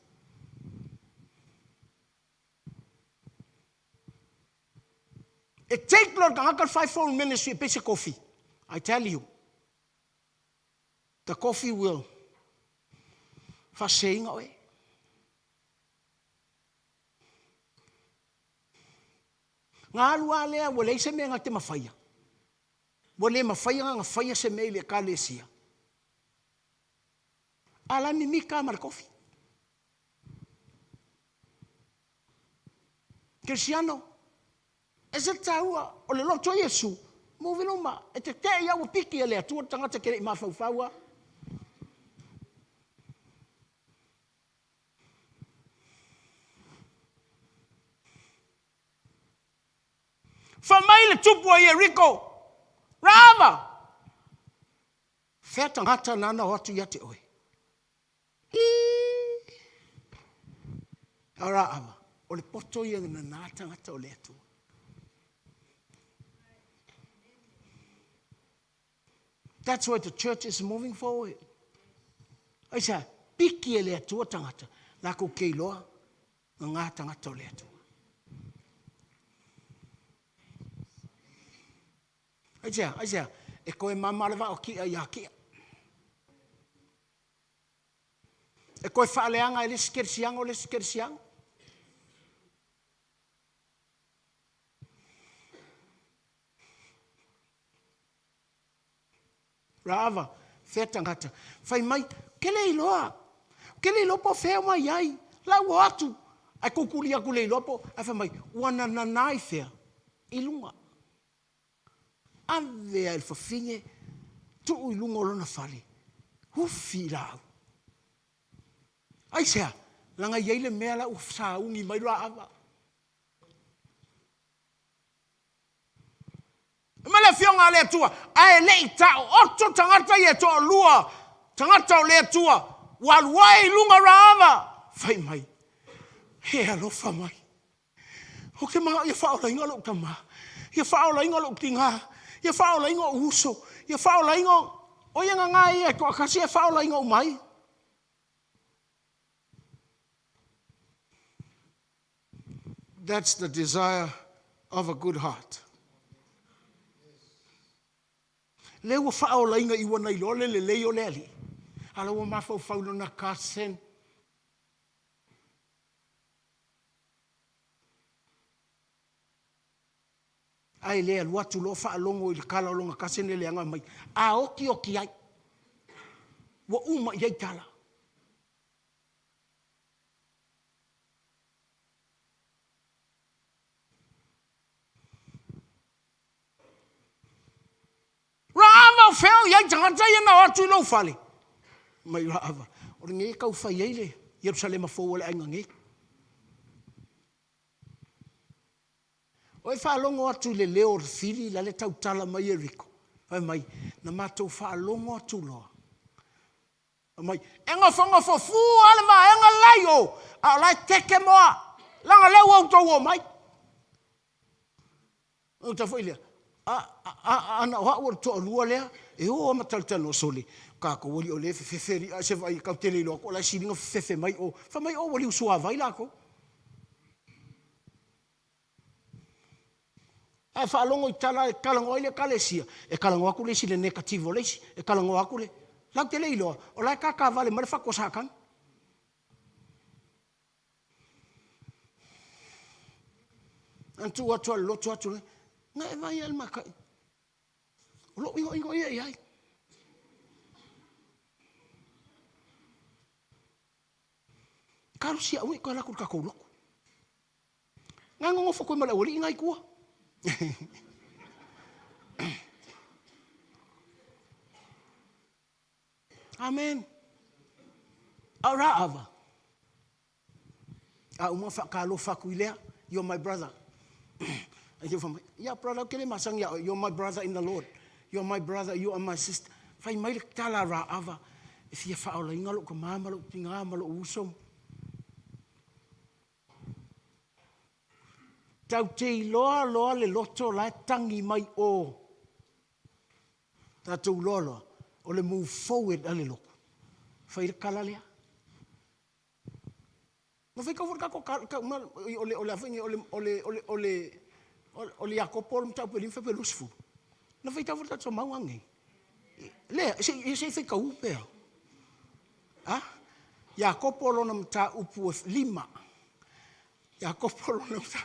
It take Lord Kangal fivefold ministry a piece of coffee. I tell you. The coffee will. Fasing away. Nga lua lea wale se me ngate mafaya. Wale mafaya nga faya se me le kalesia. Ala mi mika mar coffee. Cristiano. E se taua o le loto Yesu. Moviluma. E te te ia ua piki e le atua tangata kere I mawhauwhaua. Whamai le tupu a Yeriko. Rama. Whea tangata nana o atu ia te oe. Ara awa. O le poto ia na nā tangata o le atua. That's why the church is moving forward. Ai sa, piki e le atua tangata. Lako kei loa, ngā tangata o le atua. Ai sa, e koe mamalewa o kia ia kia. E koe whaaleanga e le skersiang o le skersiang. Rava, whea tangata. Whai mai, kele iloa. Kele ilopo whea mai ai. Lau atu. Ai kukuri aku le ilopo. Ai whai mai, wana nanai whea. Ilunga. Avea il whawhinge. Tuu ilunga o lona whare. Hufi rau. Ai sea, langa yeile mea la ufsa ungi mai rava. Mele fionga le tua, ai le itao, oto tangata ye to lua, tangata le tua, walwai lunga rava. Fai mai, he alofa mai. Hoke mga ia whaola inga lo tama, ia whaola inga lo tinga, ia whaola inga uso, ia whaola inga, o ia ngai e ko akasi ia whaola inga mai. That's the desire of a good heart. Leo whaola inga iwa nei lole le leo leli. Ala wa mafau fauno na kasen. Ai lea luatu lo whaalongo I le kala longa kasen le leanga mai. A oki oki ai. Wa uma iai tala. Rava feo iai tangata ia na atu lau fale. Mai rava. O nge kau whai eile. Yerusalema fōu le ainga nge. O e whaalongo atu le leo o whiri la le tautala mai e riko. Ai mai, na mātou whaalongo atu loa. Mai, enga whanga whafu ale ma, enga lai o. A lai teke moa. Langa leo au tau o mai. O ta whailia. Ana wa o to lua lea e o mataltano soli ka ko woli o le feferi a se vai ka tele lo ko la sininga fefe mai o fa mai o woli usua vai la ko e fa longo itala e kala ngo ile kalesia e kala ngo aku le sile negativo le e kala ngo aku le la tele lo o la ka vale mar fa ko sakan antu atu lo tu atu ngai vai al maka lo ingo ia ai karu sia ui ko la ku ka ko lo ngango fo ko mala woli ngai ku amen ora ava a uma fa ka lo fa ku ile you're my brother. Yeah, brother, okay, masang ya. You're my brother in the Lord. You're my brother. You are my sister. Fai mai tala ra ava. If you fa ola inga lo ko mama lo tinga malo usom. Tau te loa le loto la tangi mai o. Tatu loa o le move forward ale lo. Fai kala lea. No fai ka ko ole Jacopo mta pelin fe pelusfu. No fai tavor tatso mauangi. Le se fe ka upe. Ah? Jacopo lo mta upu 5. Jacopo lo mta.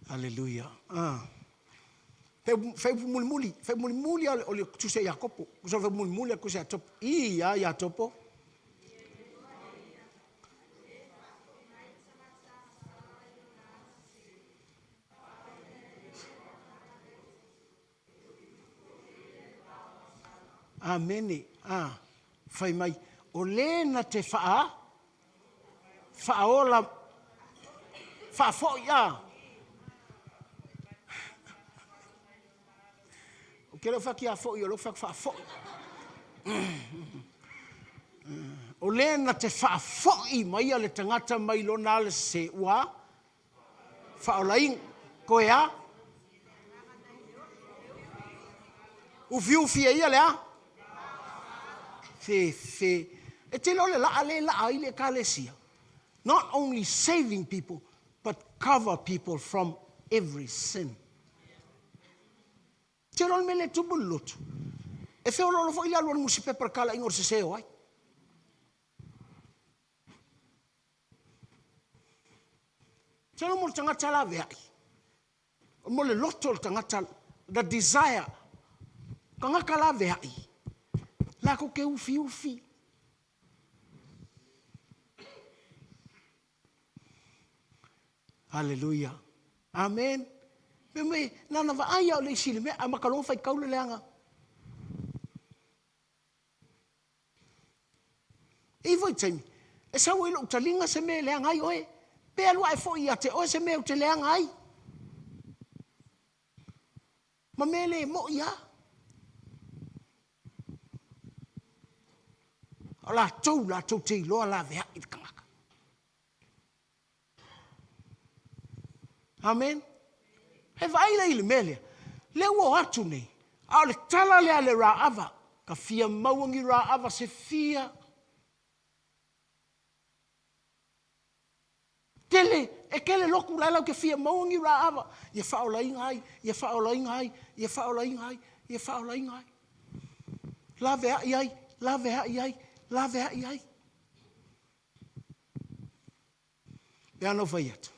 Hallelujah. Ah. Fe mulmuli ole tuse Jacopo. So fe mulmuli ku se top. Ja Jacopo. Amene. Whai mai. O lena te wha. Whaola. Whafo ia. O kera whaki a fo i o lo whafo. O lena te whafo i mai a le tangata mai lo nā le se ua. Whaolaing. Koe a. Ufi ia lea. Fe. E te lo le la i le kalesia. Not only saving people, but cover people from every sin. Te lo me le tubu lotu. E fe o lo fo ila lo musi pepper kala ingor se seo ai. Te lo mo tangata la vea. O mo le loto tangata the desire. Kanga kala vea i. La ko ke ufi. Hallelujah. Amen. Me nana va aya o le sile me a makalong fai kaule leanga. E voi temi. E sa wilo utalinga se me leanga ai oe. Pe alua e fo ia te oe se me o te leanga ai. Ma me le mo ia. La tau te iloa la vea i kangaka. Amen. He vai le ile melia. Le wo atu nei. A le tala le ale ra ava. Ka fia mauangi ra ava se fia. Tele, e kele loku lai lau ke fia mauangi ra ava. Ia whaolainga ai. La vea i ai. Pea no vai atu.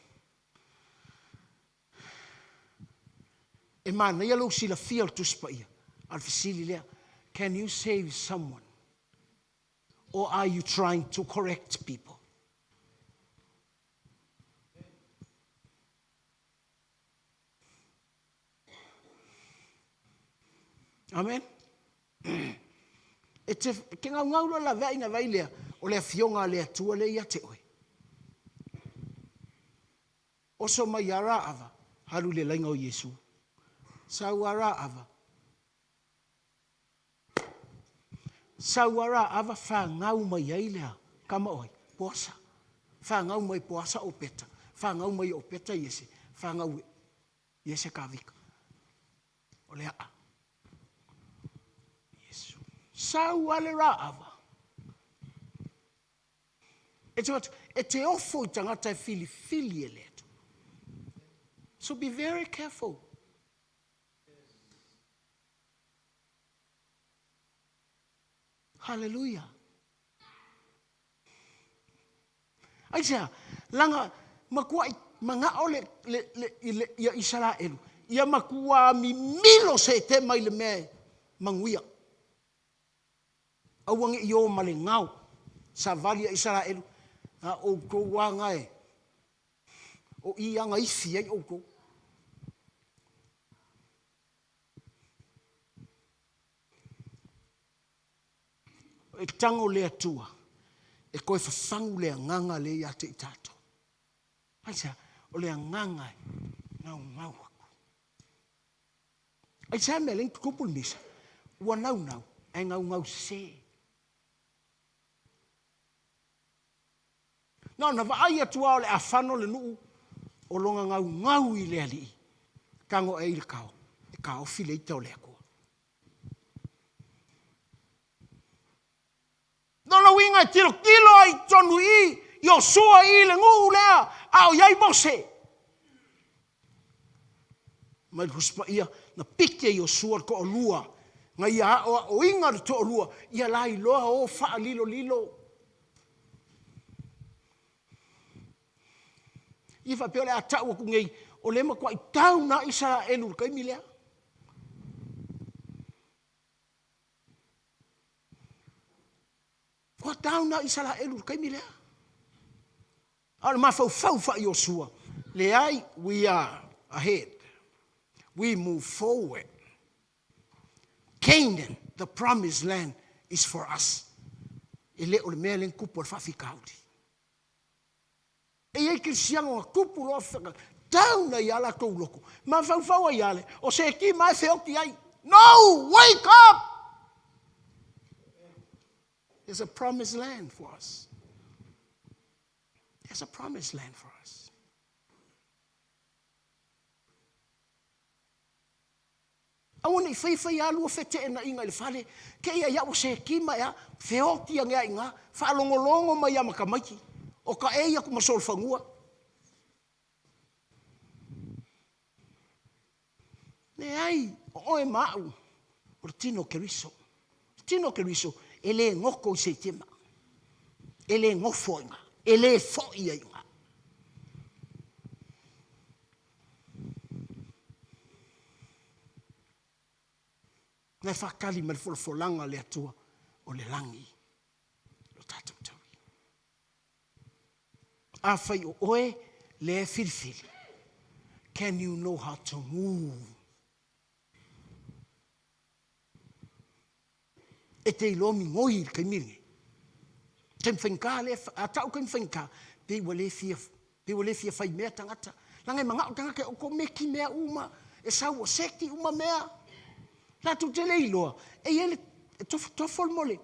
E mana ia lo sila fiel tu spaia. Al fisili lea. Can you save someone? Or are you trying to correct people? Amen. E te ke ngau la vea ina vai lea. O lea fionga lea tua lea ia te oe. Oso mai ara ava. Haru le lainga o Yesu. Sauara ava whangau mai ailea. Kama oi, poasa. Whangau mai poasa o peta. Whangau mai o peta iese. Whangau iese ka vika. O lea a. Yesu. Sauara ava. E te ofo i tangata e fili e leto. So be very careful. Hallelujah. Aisha, langa makua manga ole le ia Israel. Ia makua mi milo se te mai le me manguia. Awangi yo male ngau. Sa vali Israel. O ko wanga e. O ia nga ifi ai o ko. E tango le atua. E koe whawhangu le nganga le ia te i tātou. Aisa, o le nganga ngau aku. Aisa me len kupul misa. Ua nau, e ngau se. Na vai atua o le awhano le nuu. O longa ngau i le ali. Kango e il kao. E kao file i tau le ako. Dona winga tiro kilo ai tonu i Yosua i le ngu lea au iai mose. Mai huspa ia na pike Yosua ko olua. Nga ia o inga to olua. Ia lai loa o faa lilo. Ifa peo le atau aku ngei o lema kwa i tau na Israelu kai milea. Kwa tau na Israelu kai milea. Ala mafau fa Yosua. Leai, we are ahead. We move forward. Canaan The promised land is for us. E le o le mea len kupu o le whawhikauri. E ei Kristiano a kupu lo whaka. Tau na iala kou loko. Ma whauwhaua iale. O se ki mai whioki ai. No! Wake up! There's a promised land for us. There's a promised land for us. Awana I whaiwhai alu o whete e na inga le whare. Ke ia ia o se ki mai a whioki a ngea inga. Whaalongolongo mai a makamaiki. O ka e ia kumasol whangua. Ne ai, o e mau. O tino keriso. Tino keriso. Ele ngoko I se tema. Ele ngofo inga. Ele fo ia inga. Nai whakali me le folanga le atua o le langi. Lo tātou taui. A whai o oe le whirwhiri. Can you know how to move? E te ilomi ngoi kai miringi. Tem whenka le, a tau kai whenka, pe wale fia whai mea tangata. Langai mga o tangake o ko meki mea uma, e sau o sekti uma mea. La tu te leiloa, e ele tofol mole.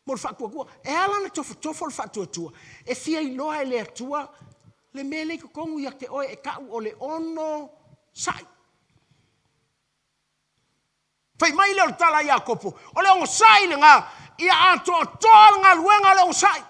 Mol whakua, e ala na tofol whatuatua. E fia iloa e le atua, le mele ko kongu ia te oe e kau o le ono sai. Fai mai leo tala ia kopo. O leo sai le ngā. Ia ato toa ngā luenga leo sai.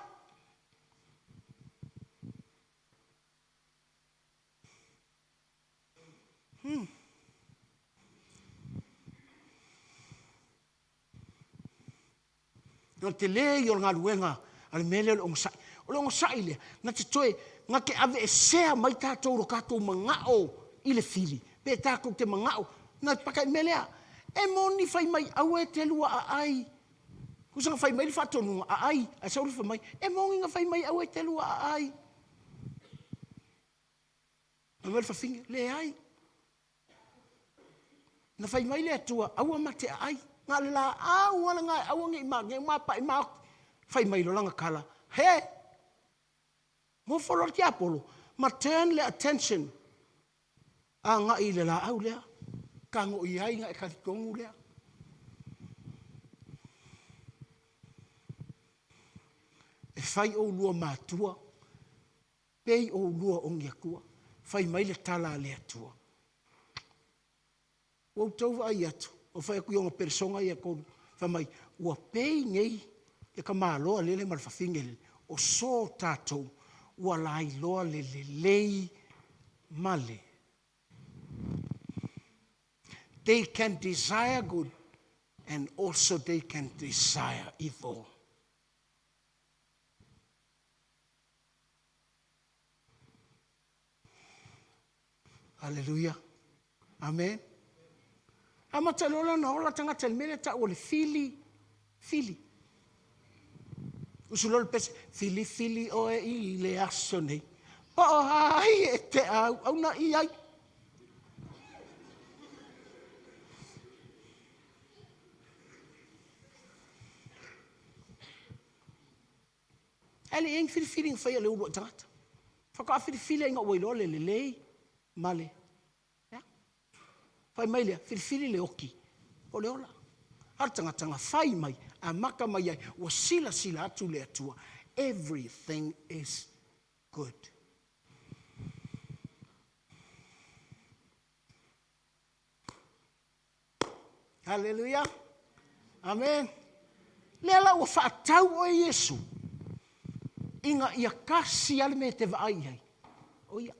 Nā te le i o ngā luenga. Ale mele leo sai. O leo sai le. Nā te toe. Ngā ke ave e sea mai tātou ro kātou mangao I le fili. Pe tātou te mangao. Nā te pakai melea. E moni fai mai au e te lua a ai. Kusanga fai mai li whatonunga a ai. A sauri fai mai. E mongi nga fai mai au e te lua a ai. Na mele whawhinga. Le ai. Na fai mai le atua. Au amate a ai. Ngā le la au ala ngai. Au ange ima. Nge ma pa ima. Fai mai lo langa kala. He. Mo follow ki apolo. Ma turn le attention. A nga I le la au lea. Kango I ai nga e katikongu lea. E whai o lua mātua. Pei o lua o ngiakua. Whai mai le tala le atua. O tau ai atu. O whai aku yonga persona I a konu. Whai mai. Ua pei ngei. E ka māloa lele marwhawhingele. O so tātou. Ua lai loa le lei male. They can desire good and also they can desire evil. Hallelujah. Amen. Amatalola na ola tangata mele ta ole fili. Usulol pes fili o e I le aso nei. Pa o hai e te au na I ai. Ele eng fili fai le ulo tangata. Whaka fili inga wailo le lei male. Fai mai lea, fili le oki. O le ola. Tanga fai mai, a maka mai ai, o sila atu le atua. Everything is good. Hallelujah. Amen. Lela o whaatau o Yesu. Inga ia kasi ale me te vaai ai. O ia.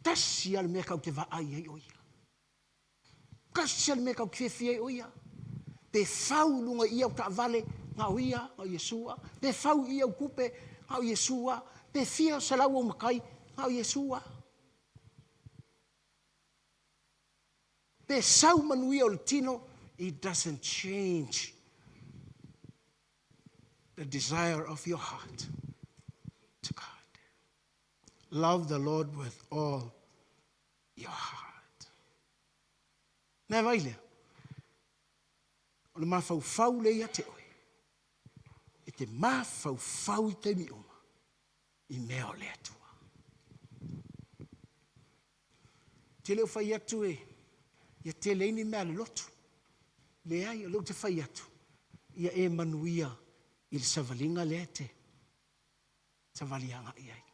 Tasi ale me kau te vaai ai o ia. Kasi ale me kau kwewhi ai o ia. Pe whau lunga ia o ta vale ngā o ia, ngā Yesua. Pe whau ia o kupe ngā o Yesua. Pe fia o salau o makai ngā o Yesua. Pe sau manuia o le tino, it doesn't change the desire of your heart to God. Love the Lord with all your heart. Nā vai lea. O le mawhau le ia te oe. E te mawhau I te mi oma. I mea o le atua. Te leo whai atu e. Ia te leini mea le lotu. Le ai o leo te whai atu. Ia e manuia I le savalinga le te. Savalianga I ai.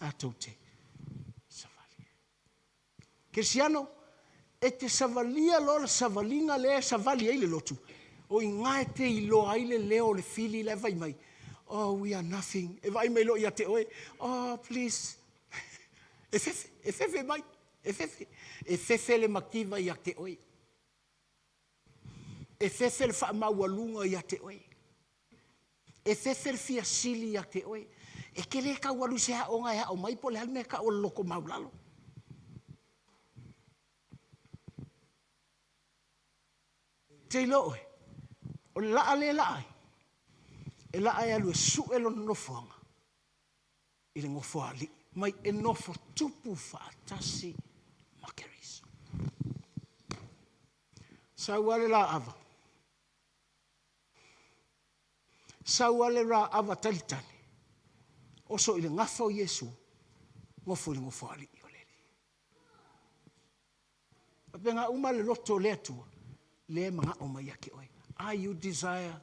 Atou te. Savali. Cristiano, e te savalia lo le savalinga le savali ai le lotu. O I ngae te I lo ai le leo le fili le vai mai. Oh, we are nothing. E vai mai lo ia te oe. Oh, please. E fefe mai. E fefe le makiva ia te oe. E fefe le wha maualunga ia te oe. E fefe le fia sili ia te oe. E ke le ka walu se haonga e hao mai po le halme ka o loko maulalo. Te ilo oe. O laa le laa. E laa e alu e su e lono nofuanga. I le ngofo ali. Mai e nofo tupu whaatasi makeriso. Sauale la ava. Sauale ra ava talitani. Oso I le ngafo Yesu. Ngofo I le ngofo ali I o lele. Apenga uma le loto le atua. Le mga o mai ake oe. Are you desire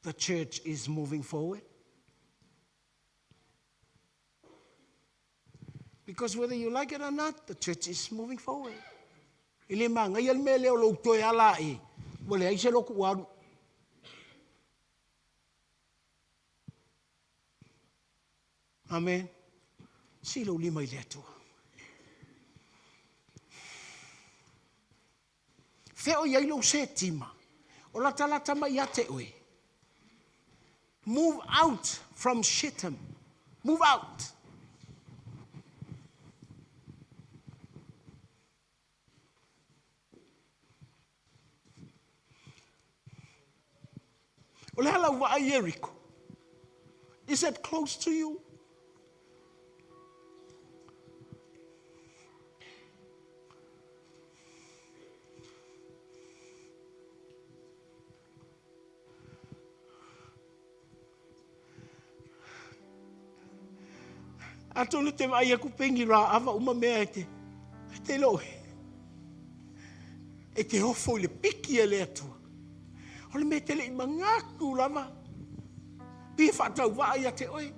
the church is moving forward? Because whether you like it or not, the church is moving forward. Ile manga yel me leo lo to ala e. Wole ai se lo ku waru. Amen. Silo lima ile atua. Feo ia ilo se tima. O la talata mai ate oe. Move out from Shittim. Move out. O le hala wa Jericho. Is that close to you? Atonu te vai aku pengi ra ava uma mea e te loe. E te hofo I le piki e le atua. O le me te le I mangaku lava. Pi whatau vai a te oe.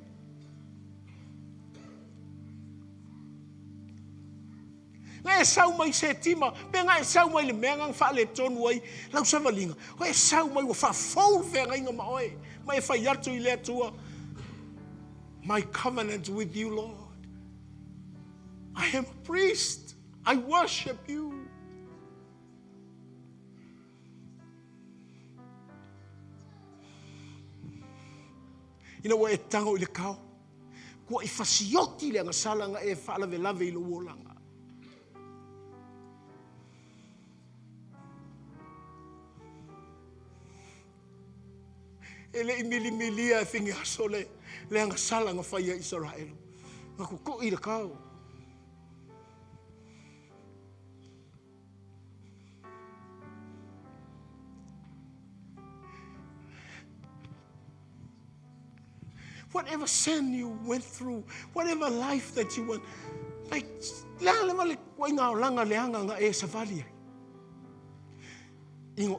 Nga e sau mai se tima, pe nga e sau mai le mea ngang wha le tonu ai, lau savalinga. O e sau mai wa wha fau whenga inga ma oe. Mai e whai atu I le atua. My covenant with you, Lord. I am a priest. I worship you. You know what e tango I le kau? Kua I fasioti le angasalanga e whaalave lave I lo wolanga. Ele I milia e whingi aso le angasalanga whaia Israelu. Ngako ko I le kau. Whatever sin you went through, whatever life that you went, like, langa le wai ngā langa le anga ngā e savali ai.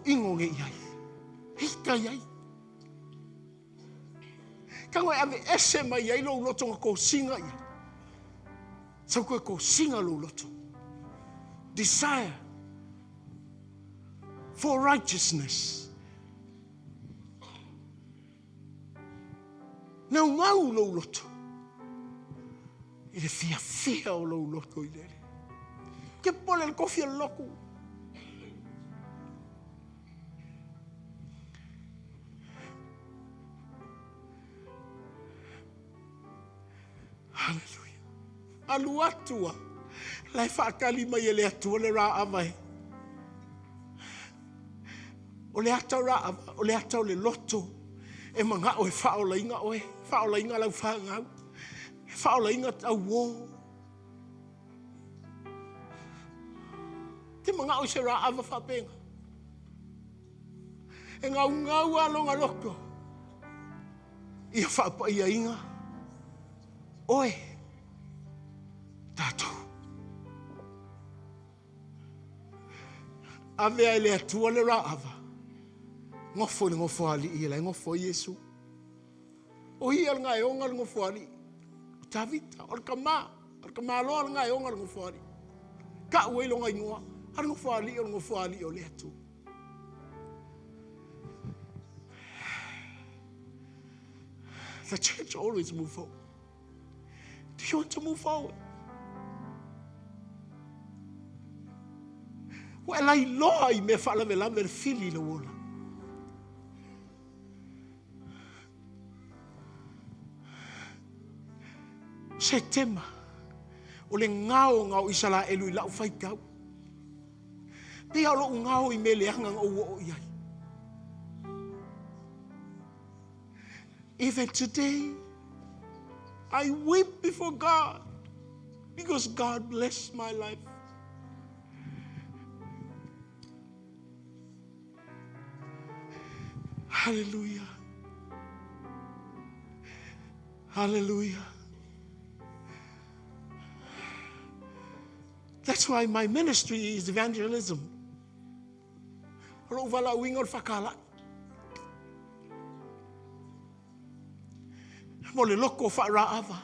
Ingo nge iai. Hita iai. Kango e ave ese mai iai lo loto ngā ko singa iai. Sau koe ko singa lo loto. Desire for righteousness. Nau ngau lo loto. I le fia o lo loto I lele. Ke pole le kofi al loku. Hallelujah. Alu atua. Lai whaakali mai ele atua le rā avai. O le atau rā ava, o le atau le loto. E manga o e whaola inga oe. Whaola inga lau whaangau. Whaola inga tau wō. Te mga o sira ava whapenga. E ngau alonga loko. Ia whapa ia inga. Oe. Tātou. Ave ai le atua le ra ava. Ngofo ni ngofo ali ia la ngofo Yesu. O ia ngai onga ngofo ali. Tavita or kama lo ngai onga ngofo ali. Ka ue longa ingoa. Ar ngofo ali o le atua. The church always move forward. Do you want to move forward? Well, I know I may follow the love and feel in the world. Se tema, o le ngao isala elu ila ufai kau. Pia lo ngao I mele hangang o iai. Even today, I weep before God because God blessed my life. Hallelujah. Hallelujah. That's why my ministry is evangelism. Rovala wingol fakala. Mo le loko fa raava.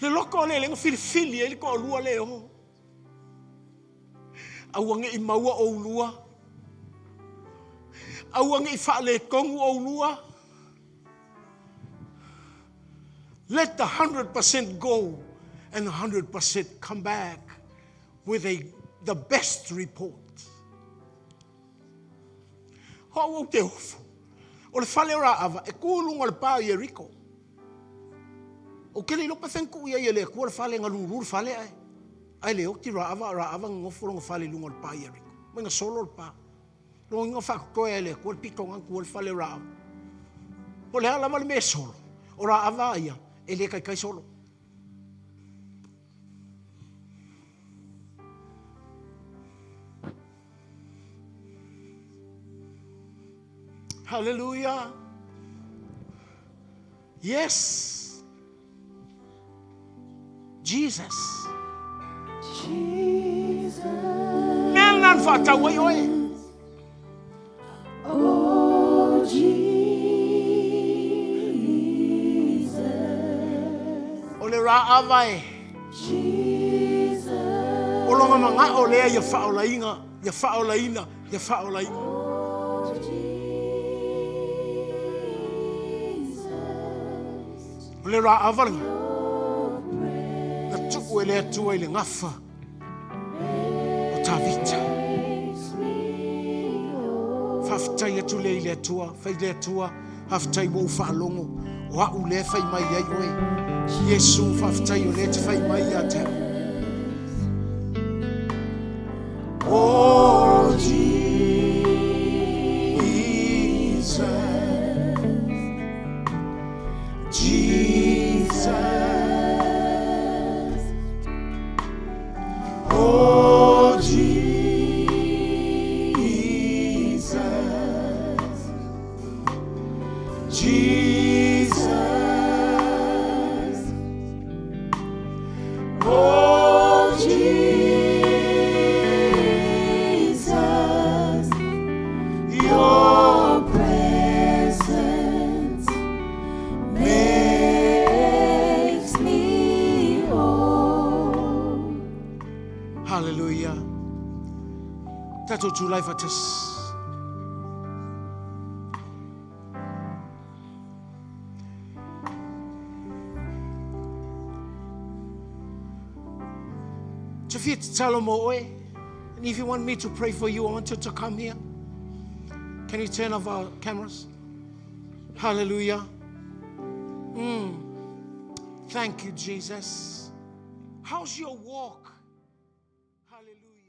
Le loko le lengo filifili ele ko lua le ho. Awange I maua o lua. Awange I fa le kongu o lua. Let the 100% go and 100% come back with the best report. Ho o te ofu. O le fale raava e kulunga le pa Jericho. O kele lopa fenku ia le kua fale ngaluru fale ai. Ai le okti raava ngofo ngo fale lunga pa Jericho. Menga solo pa. Lo ngo fa ko ele kua pito ngang kua fale raava. O le ala mal me solo. O raava ia ele kai solo. Hallelujah. Yes. Jesus. Melnan fata oi. Oh Jesus. Ole ra avai. Jesus. Olonga manga ole ia faolainga, ia faolaina. Oh Jesus. Ole ra avanga. Tu ele tu ele ngafa o tavita fafta ia tu le ile tua fa ile tua hafta I mo fa longo o a ule fa mai ai oi Yesu fafta I le fa mai ia te oh Jesus Oh, Jesus, Jesus, oh, Jesus, your presence makes me whole. Hallelujah. Tato tu life at us. And if you want me to pray for you, I want you to come here. Can you turn off our cameras? Hallelujah. Thank you, Jesus. How's your walk? Hallelujah.